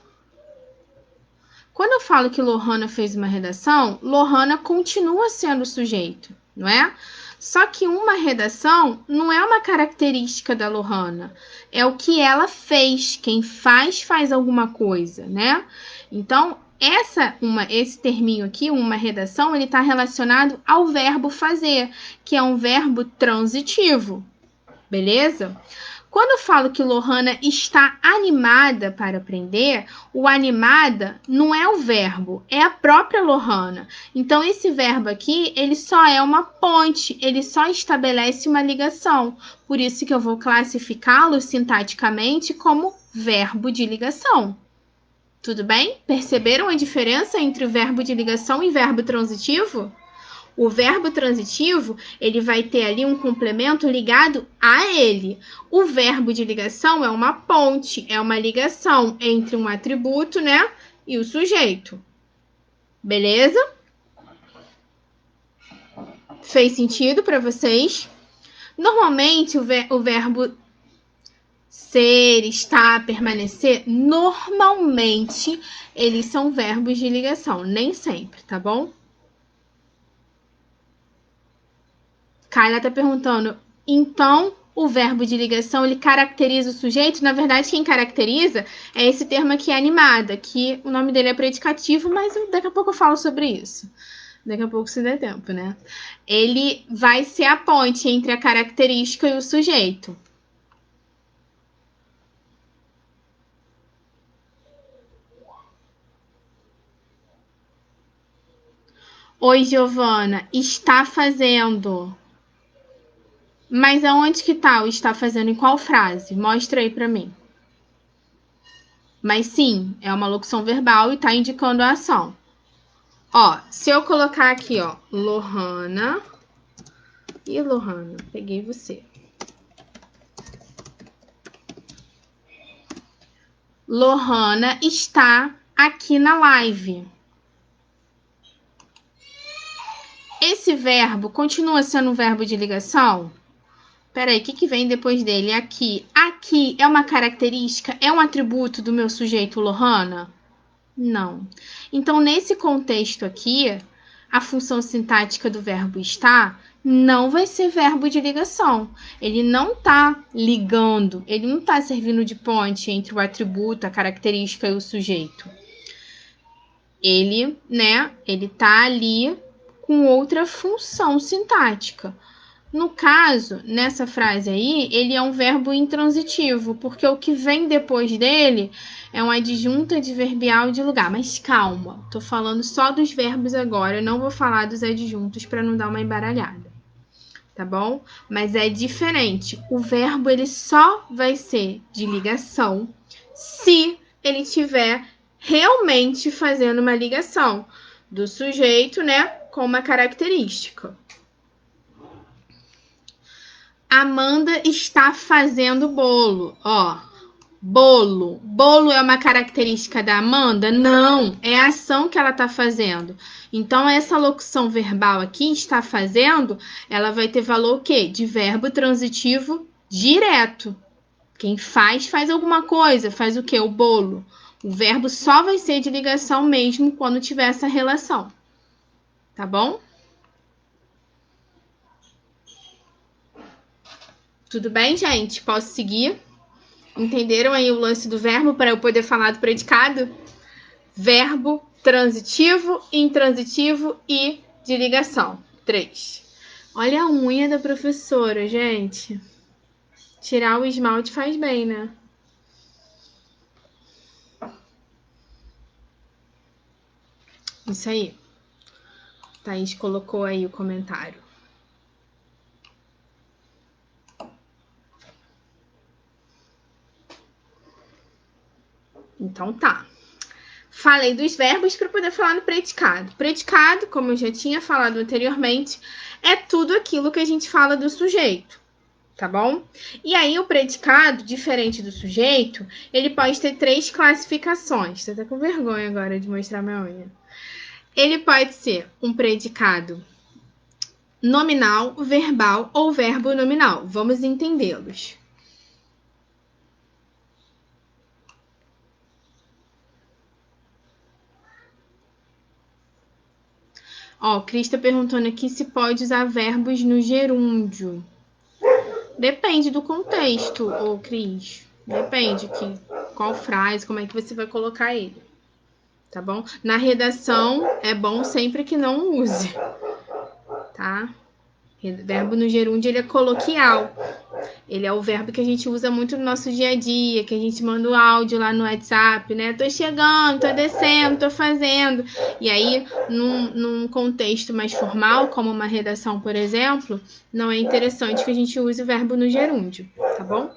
Quando eu falo que Lohana fez uma redação, Lohana continua sendo o sujeito, não é? Só que uma redação não é uma característica da Lohana, é o que ela fez. Quem faz alguma coisa, né? Então, esse terminho aqui, uma redação, ele está relacionado ao verbo fazer, que é um verbo transitivo, beleza? Quando eu falo que Lohana está animada para aprender, o animada não é o verbo, é a própria Lohana. Então, esse verbo aqui, ele só é uma ponte, ele só estabelece uma ligação. Por isso que eu vou classificá-lo sintaticamente como verbo de ligação. Tudo bem? Perceberam a diferença entre o verbo de ligação e verbo transitivo? O verbo transitivo, ele vai ter ali um complemento ligado a ele. O verbo de ligação é uma ponte, é uma ligação entre um atributo, né, e o sujeito. Beleza? Fez sentido para vocês? Normalmente, o verbo ser, estar, permanecer, normalmente, eles são verbos de ligação. Nem sempre, tá bom? Carla tá perguntando, então o verbo de ligação, ele caracteriza o sujeito? Na verdade, quem caracteriza é esse termo aqui, animada, que o nome dele é predicativo, mas daqui a pouco eu falo sobre isso. Daqui a pouco, se der tempo, né? Ele vai ser a ponte entre a característica e o sujeito. Oi, Giovana, está fazendo. Mas aonde que tá o está fazendo? Em qual frase? Mostra aí pra mim. Mas sim, é uma locução verbal e tá indicando a ação. Ó, se eu colocar aqui, ó, Lohana. Ih, Lohana, peguei você. Lohana está aqui na live. Esse verbo continua sendo um verbo de ligação? Peraí, o que vem depois dele? Aqui. Aqui é uma característica, é um atributo do meu sujeito Lohana? Não. Então, nesse contexto aqui, a função sintática do verbo estar não vai ser verbo de ligação. Ele não está ligando, ele não está servindo de ponte entre o atributo, a característica e o sujeito. Ele tá ali com outra função sintática. No caso, nessa frase aí, ele é um verbo intransitivo, porque o que vem depois dele é um adjunto adverbial de lugar. Mas calma, tô falando só dos verbos agora, eu não vou falar dos adjuntos para não dar uma embaralhada, tá bom? Mas é diferente. O verbo ele só vai ser de ligação se ele tiver realmente fazendo uma ligação do sujeito, né, com uma característica. Amanda está fazendo bolo. Ó, bolo. Bolo é uma característica da Amanda? Não, é a ação que ela está fazendo. Então, essa locução verbal aqui, está fazendo, ela vai ter valor o quê? De verbo transitivo direto. Quem faz alguma coisa. Faz o quê? O bolo. O verbo só vai ser de ligação mesmo quando tiver essa relação. Tá bom? Tudo bem, gente? Posso seguir? Entenderam aí o lance do verbo para eu poder falar do predicado? Verbo transitivo, intransitivo e de ligação. 3. Olha a unha da professora, gente. Tirar o esmalte faz bem, né? Isso aí. Thaís colocou aí o comentário. Então tá. Falei dos verbos para poder falar no predicado. Predicado, como eu já tinha falado anteriormente, é tudo aquilo que a gente fala do sujeito, tá bom? E aí o predicado, diferente do sujeito, ele pode ter 3 classificações. Tô até com vergonha agora de mostrar minha unha. Ele pode ser um predicado nominal, verbal ou verbo nominal. Vamos entendê-los. Ó, o Cris tá perguntando aqui se pode usar verbos no gerúndio. Depende do contexto, ô Cris. Depende qual frase, como é que você vai colocar ele. Tá bom? Na redação, é bom sempre que não use. Tá? Verbo no gerúndio, ele é coloquial. Ele é o verbo que a gente usa muito no nosso dia a dia, que a gente manda o áudio lá no WhatsApp, né? Tô chegando, tô descendo, tô fazendo. E aí, num contexto mais formal, como uma redação, por exemplo, não é interessante que a gente use o verbo no gerúndio, tá bom?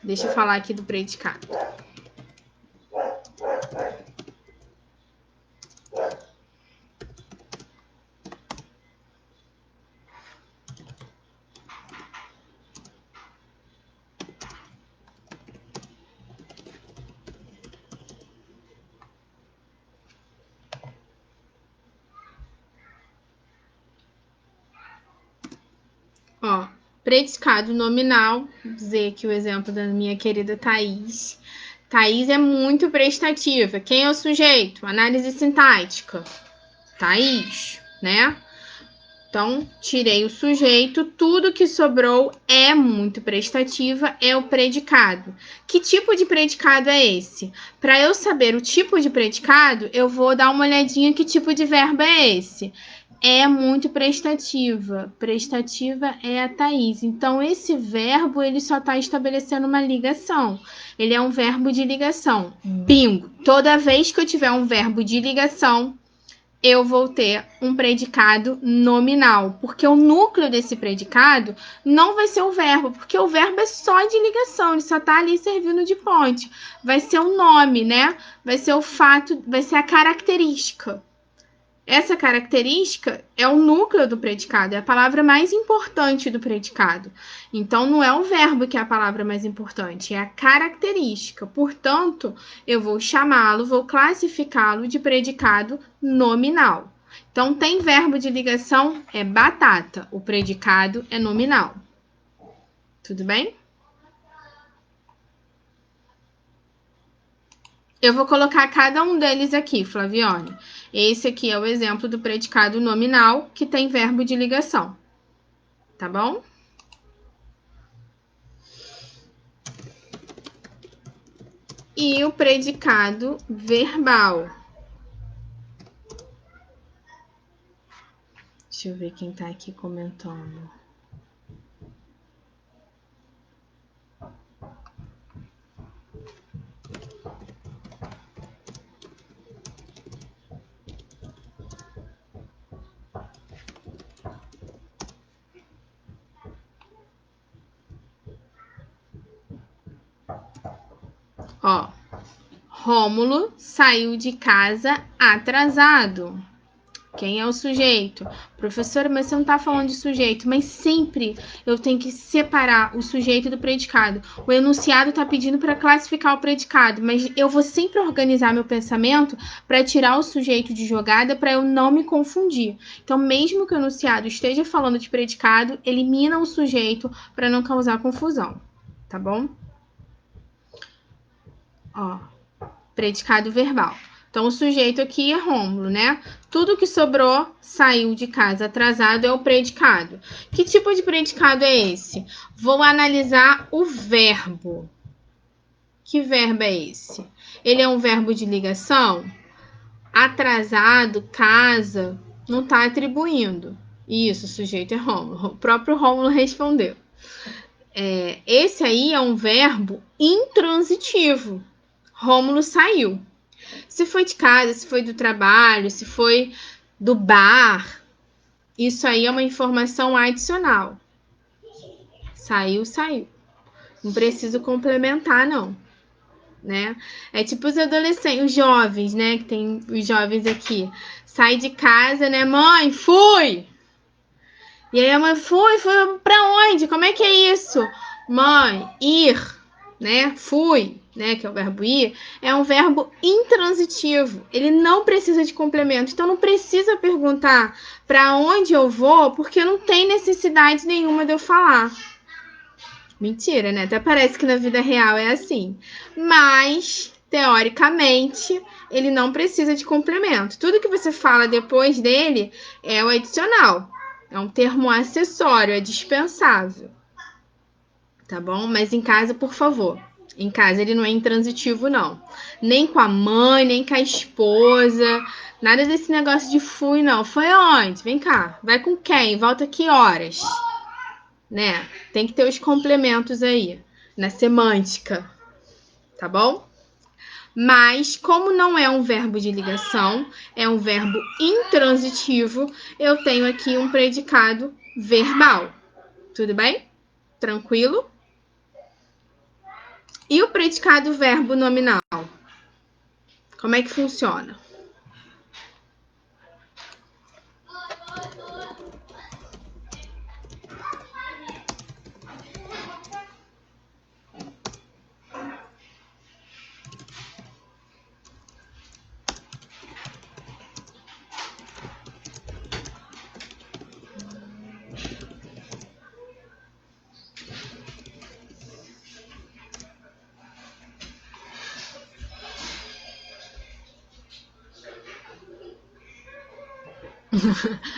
Deixa eu falar aqui do predicado. Ó, predicado nominal, dizer aqui o exemplo da minha querida Thaís. Thaís é muito prestativa. Quem é o sujeito? Análise sintática. Thaís, né? Então, tirei o sujeito, tudo que sobrou é muito prestativa, é o predicado. Que tipo de predicado é esse? Para eu saber o tipo de predicado, eu vou dar uma olhadinha que tipo de verbo é esse. É muito prestativa. Prestativa é a Thaís. Então, esse verbo, ele só está estabelecendo uma ligação. Ele é um verbo de ligação. Bingo! Toda vez que eu tiver um verbo de ligação, eu vou ter um predicado nominal, porque o núcleo desse predicado não vai ser o verbo, porque o verbo é só de ligação, ele só tá ali servindo de ponte. Vai ser o nome, né? Vai ser o fato, vai ser a característica. Essa característica é o núcleo do predicado, é a palavra mais importante do predicado. Então, não é o verbo que é a palavra mais importante, é a característica. Portanto, eu vou chamá-lo, vou classificá-lo de predicado nominal. Então, tem verbo de ligação, é batata. O predicado é nominal. Tudo bem? Eu vou colocar cada um deles aqui, Flavione. Esse aqui é o exemplo do predicado nominal que tem verbo de ligação. Tá bom? E o predicado verbal. Deixa eu ver quem tá aqui comentando. Ó, Rômulo saiu de casa atrasado. Quem é o sujeito? Professora, mas você não tá falando de sujeito, mas sempre eu tenho que separar o sujeito do predicado. O enunciado tá pedindo para classificar o predicado, mas eu vou sempre organizar meu pensamento para tirar o sujeito de jogada para eu não me confundir. Então, mesmo que o enunciado esteja falando de predicado, elimina o sujeito para não causar confusão, tá bom? Ó, predicado verbal. Então, o sujeito aqui é Rômulo, né? Tudo que sobrou, saiu de casa atrasado, é o predicado. Que tipo de predicado é esse? Vou analisar o verbo. Que verbo é esse? Ele é um verbo de ligação? Atrasado, casa, não está atribuindo. Isso, o sujeito é Rômulo. O próprio Rômulo respondeu. Esse aí é um verbo intransitivo. Rômulo saiu. Se foi de casa, se foi do trabalho, se foi do bar, isso aí é uma informação adicional. Saiu, saiu. Não preciso complementar, não. Né? É tipo os adolescentes, os jovens, né? Que tem os jovens aqui. Sai de casa, né? Mãe, fui! E aí a mãe, fui pra onde? Como é que é isso? Mãe, ir, né? Fui, né? Que é o verbo ir, é um verbo intransitivo. Ele não precisa de complemento. Então não precisa perguntar para onde eu vou, porque não tem necessidade nenhuma de eu falar. Mentira, né? Até parece que na vida real é assim. Mas, teoricamente, ele não precisa de complemento. Tudo que você fala depois dele é o adicional. É um termo acessório, é dispensável. Tá bom? Mas em casa, por favor. Em casa ele não é intransitivo, não. Nem com a mãe, nem com a esposa. Nada desse negócio de fui, não. Foi aonde? Vem cá. Vai com quem? Volta que horas? Né? Tem que ter os complementos aí. Na semântica. Tá bom? Mas, como não é um verbo de ligação, é um verbo intransitivo, eu tenho aqui um predicado verbal. Tudo bem? Tranquilo? E o predicado verbo nominal? Como é que funciona?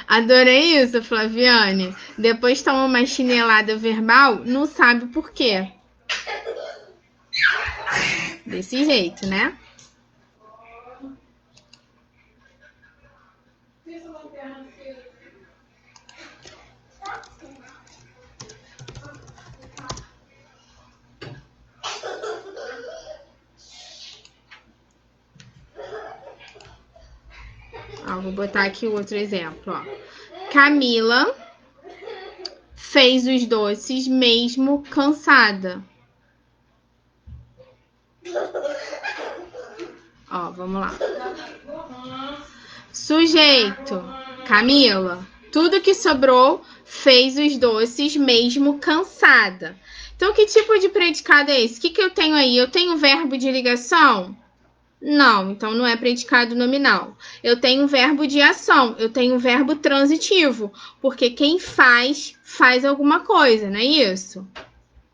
Adorei isso, Flaviane. Depois toma uma chinelada verbal, não sabe por quê. Desse jeito, né? Ó, vou botar aqui outro exemplo, ó. Camila fez os doces mesmo cansada. Ó, vamos lá. Sujeito, Camila. Tudo que sobrou fez os doces mesmo cansada. Então, que tipo de predicado é esse? O que eu tenho aí? Eu tenho verbo de ligação? Não, então não é predicado nominal. Eu tenho verbo de ação, eu tenho verbo transitivo, porque quem faz, faz alguma coisa, não é isso?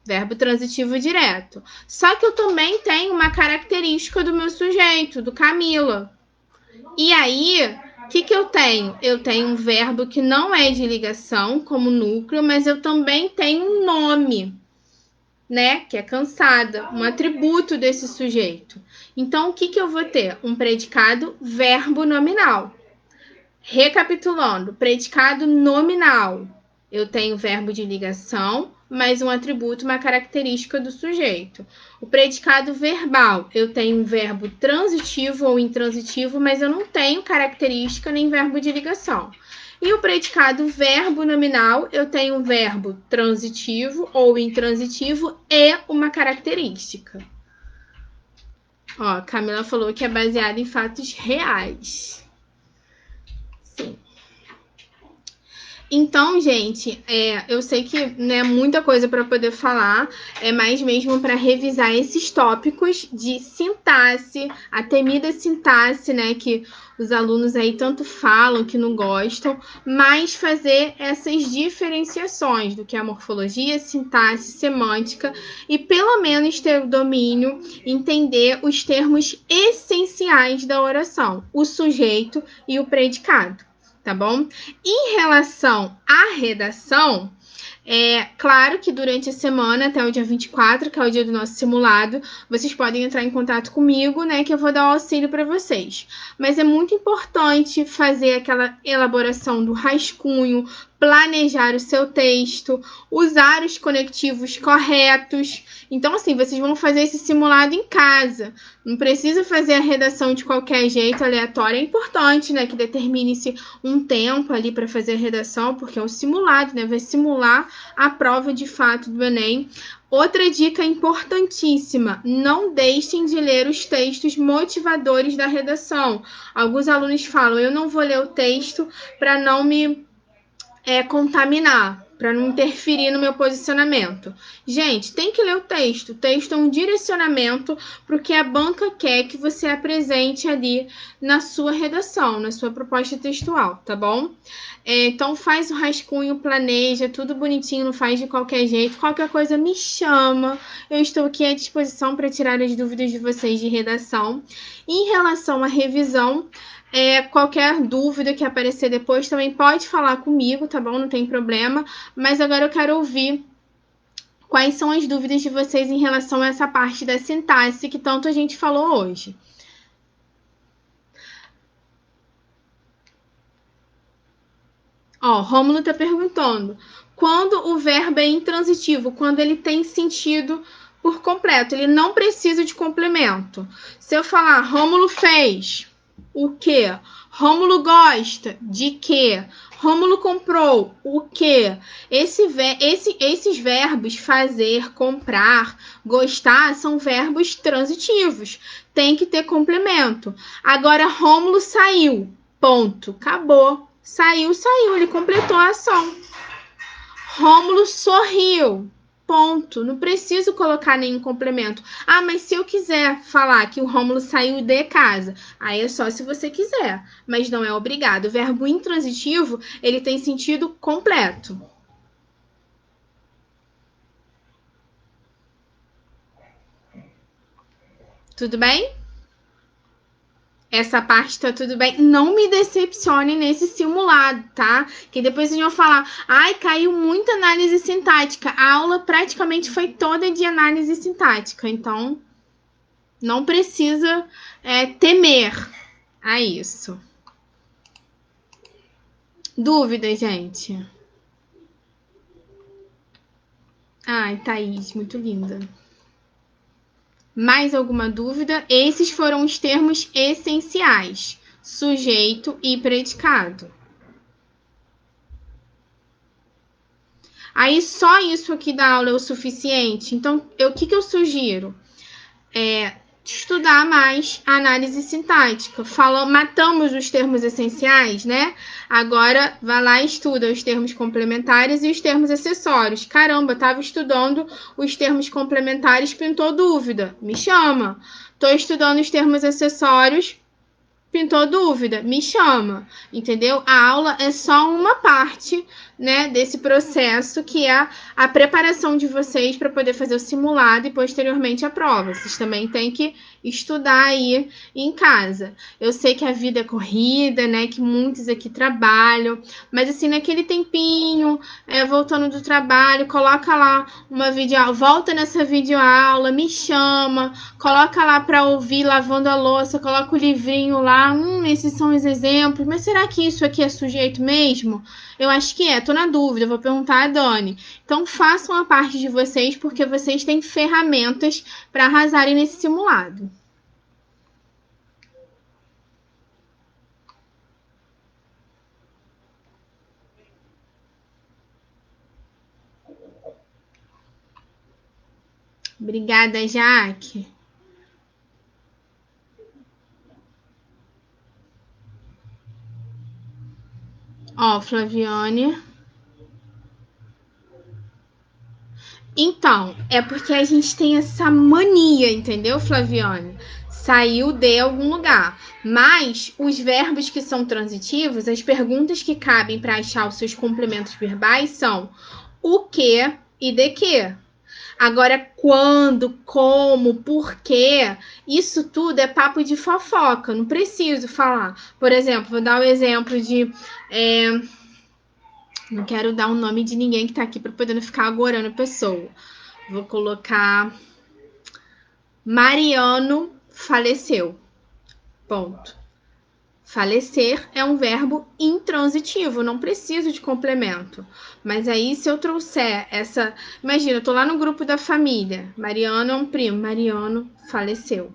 Verbo transitivo direto. Só que eu também tenho uma característica do meu sujeito, do Camila. E aí, o que eu tenho? Eu tenho um verbo que não é de ligação, como núcleo, mas eu também tenho um nome, né? Que é cansada, um atributo desse sujeito. Então, o que eu vou ter? Um predicado verbo nominal. Recapitulando, predicado nominal. Eu tenho verbo de ligação, mais um atributo, uma característica do sujeito. O predicado verbal, eu tenho um verbo transitivo ou intransitivo, mas eu não tenho característica nem verbo de ligação. E o predicado verbo nominal, eu tenho um verbo transitivo ou intransitivo e uma característica. Ó, Camila falou que é baseado em fatos reais. Sim. Então, gente, eu sei que não é muita coisa para poder falar, é mais mesmo para revisar esses tópicos de sintaxe, a temida sintaxe, né, que os alunos aí tanto falam que não gostam, mas fazer essas diferenciações do que é a morfologia, sintaxe, semântica e pelo menos ter o domínio, entender os termos essenciais da oração, o sujeito e o predicado. Tá bom? Em relação à redação, é claro que durante a semana, até o dia 24, que é o dia do nosso simulado, vocês podem entrar em contato comigo, né, que eu vou dar o auxílio para vocês. Mas é muito importante fazer aquela elaboração do rascunho, planejar o seu texto, usar os conectivos corretos. Então, assim, vocês vão fazer esse simulado em casa. Não precisa fazer a redação de qualquer jeito, aleatório. É importante, né, que determine-se um tempo ali para fazer a redação, porque é um simulado, né? Vai simular a prova de fato do Enem. Outra dica importantíssima: não deixem de ler os textos motivadores da redação. Alguns alunos falam, eu não vou ler o texto para não me contaminar, para não interferir no meu posicionamento. Gente, tem que ler o texto. O texto é um direcionamento para o que a banca quer que você apresente ali na sua redação, na sua proposta textual, tá bom? Então faz o rascunho, planeja, tudo bonitinho, não faz de qualquer jeito. Qualquer coisa me chama. Eu estou aqui à disposição para tirar as dúvidas de vocês de redação. Em relação à revisão, qualquer dúvida que aparecer depois também pode falar comigo, tá bom? Não tem problema. Mas agora eu quero ouvir quais são as dúvidas de vocês em relação a essa parte da sintaxe que tanto a gente falou hoje. Ó, Rômulo tá perguntando: quando o verbo é intransitivo, quando ele tem sentido por completo, ele não precisa de complemento. Se eu falar Rômulo fez o quê? Rômulo gosta de quê? Rômulo comprou o quê? Esses verbos fazer, comprar, gostar são verbos transitivos. Tem que ter complemento. Agora, Rômulo saiu. Ponto. Acabou. Saiu, ele completou a ação. Rômulo sorriu. Ponto. Não preciso colocar nenhum complemento. Ah, mas se eu quiser falar que o Rômulo saiu de casa, aí é só se você quiser, mas não é obrigado. O verbo intransitivo, ele tem sentido completo. Tudo bem? Essa parte tá tudo bem. Não me decepcione nesse simulado, tá? Que depois vocês vão falar, ai, caiu muita análise sintática. A aula praticamente foi toda de análise sintática. Então, não precisa temer a isso. Dúvida, gente? Ai, Thaís, muito linda. Mais alguma dúvida? Esses foram os termos essenciais: sujeito e predicado. Aí só isso aqui da aula é o suficiente? Então, o que eu sugiro? Estudar mais a análise sintática. Matamos os termos essenciais, né? Agora, vai lá e estuda os termos complementares e os termos acessórios. Caramba, estava estudando os termos complementares, pintou dúvida. Me chama. Estou estudando os termos acessórios, pintou dúvida, me chama, entendeu? A aula é só uma parte, né, desse processo que é a preparação de vocês para poder fazer o simulado e posteriormente a prova. Vocês também têm que estudar aí em casa. Eu sei que a vida é corrida, né, que muitos aqui trabalham, mas assim, naquele tempinho, voltando do trabalho, coloca lá uma videoaula, volta nessa videoaula, me chama, coloca lá para ouvir lavando a louça, coloca o livrinho lá, esses são os exemplos, mas será que isso aqui é sujeito mesmo? Eu acho que tô na dúvida, vou perguntar a Dani. Então façam a parte de vocês, porque vocês têm ferramentas para arrasarem nesse simulado. Obrigada, Jaque. Ó, Flaviane. Então, é porque a gente tem essa mania, entendeu, Flaviane? Saiu de algum lugar. Mas os verbos que são transitivos, as perguntas que cabem para achar os seus complementos verbais são o que e de que. Agora, quando, como, por quê, isso tudo é papo de fofoca, não preciso falar. Por exemplo, vou dar o exemplo de... Não quero dar o nome de ninguém que tá aqui para poder não ficar agorando a pessoa. Vou colocar... Mariano faleceu. Ponto. Falecer é um verbo intransitivo, não preciso de complemento. Mas aí, se eu trouxer essa... Imagina, eu tô lá no grupo da família. Mariano é um primo. Mariano faleceu.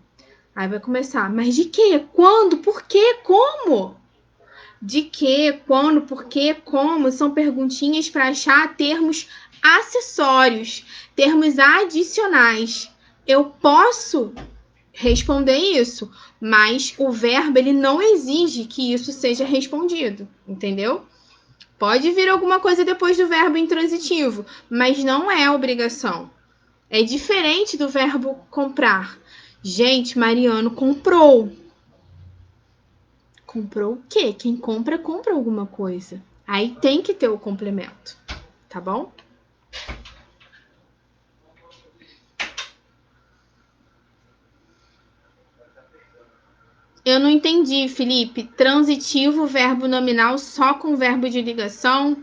Aí vai começar. Mas de quê? Quando? Por quê? Como? De quê? Quando? Por quê? Como? São perguntinhas para achar termos acessórios, termos adicionais. Eu posso responder isso, mas o verbo ele não exige que isso seja respondido, entendeu? Pode vir alguma coisa depois do verbo intransitivo, mas não é obrigação. É diferente do verbo comprar. Gente, Mariano comprou. Comprou o quê? Quem compra, compra alguma coisa. Aí tem que ter o complemento, tá bom? Eu não entendi, Felipe. Transitivo, verbo nominal só com verbo de ligação?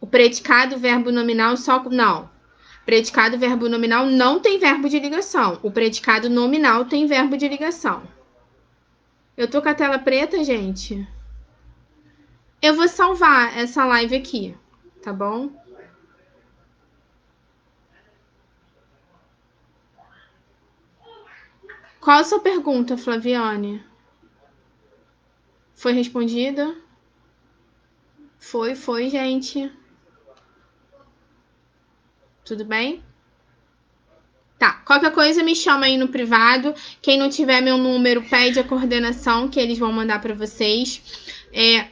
O predicado, verbo nominal só com... Não. Predicado, verbo nominal não tem verbo de ligação. O predicado nominal tem verbo de ligação. Eu tô com a tela preta, gente. Eu vou salvar essa live aqui, tá bom? Qual a sua pergunta, Flaviane? Foi respondida? Foi, gente. Tudo bem? Tá, qualquer coisa me chama aí no privado. Quem não tiver meu número, pede a coordenação que eles vão mandar para vocês.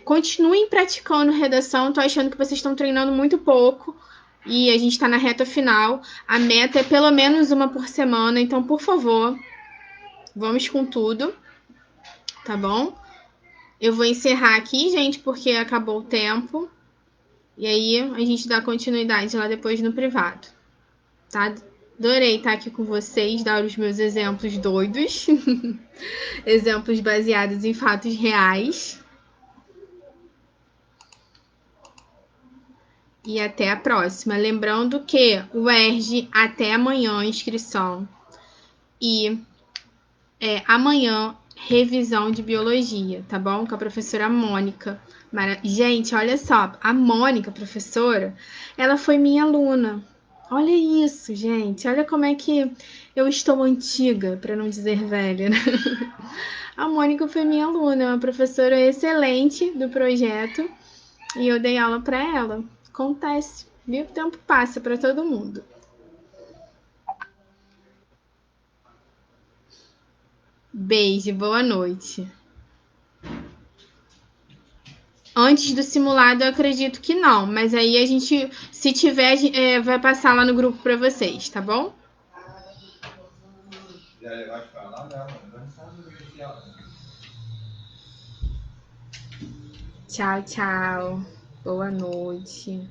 Continuem praticando redação. Tô achando que vocês estão treinando muito pouco e a gente tá na reta final. A meta é pelo menos uma por semana, então, por favor, vamos com tudo, tá bom? Eu vou encerrar aqui, gente, porque acabou o tempo. E aí a gente dá continuidade lá depois no privado, tá? Adorei estar aqui com vocês, dar os meus exemplos doidos, exemplos baseados em fatos reais. E até a próxima. Lembrando que o ERJ até amanhã, inscrição. E amanhã, revisão de biologia, tá bom? Com a professora Mônica. Gente, olha só, a Mônica, professora, ela foi minha aluna. Olha isso, gente. Olha como é que eu estou antiga, para não dizer velha, né? A Mônica foi minha aluna, é uma professora excelente do projeto e eu dei aula para ela. Acontece, viu? O tempo passa para todo mundo. Beijo, boa noite. Antes do simulado, eu acredito que não, mas aí a gente, se tiver, vai passar lá no grupo para vocês, tá bom? Tchau, tchau. Boa noite.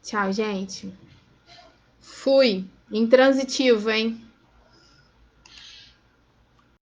Tchau, gente. Fui. Intransitivo, hein?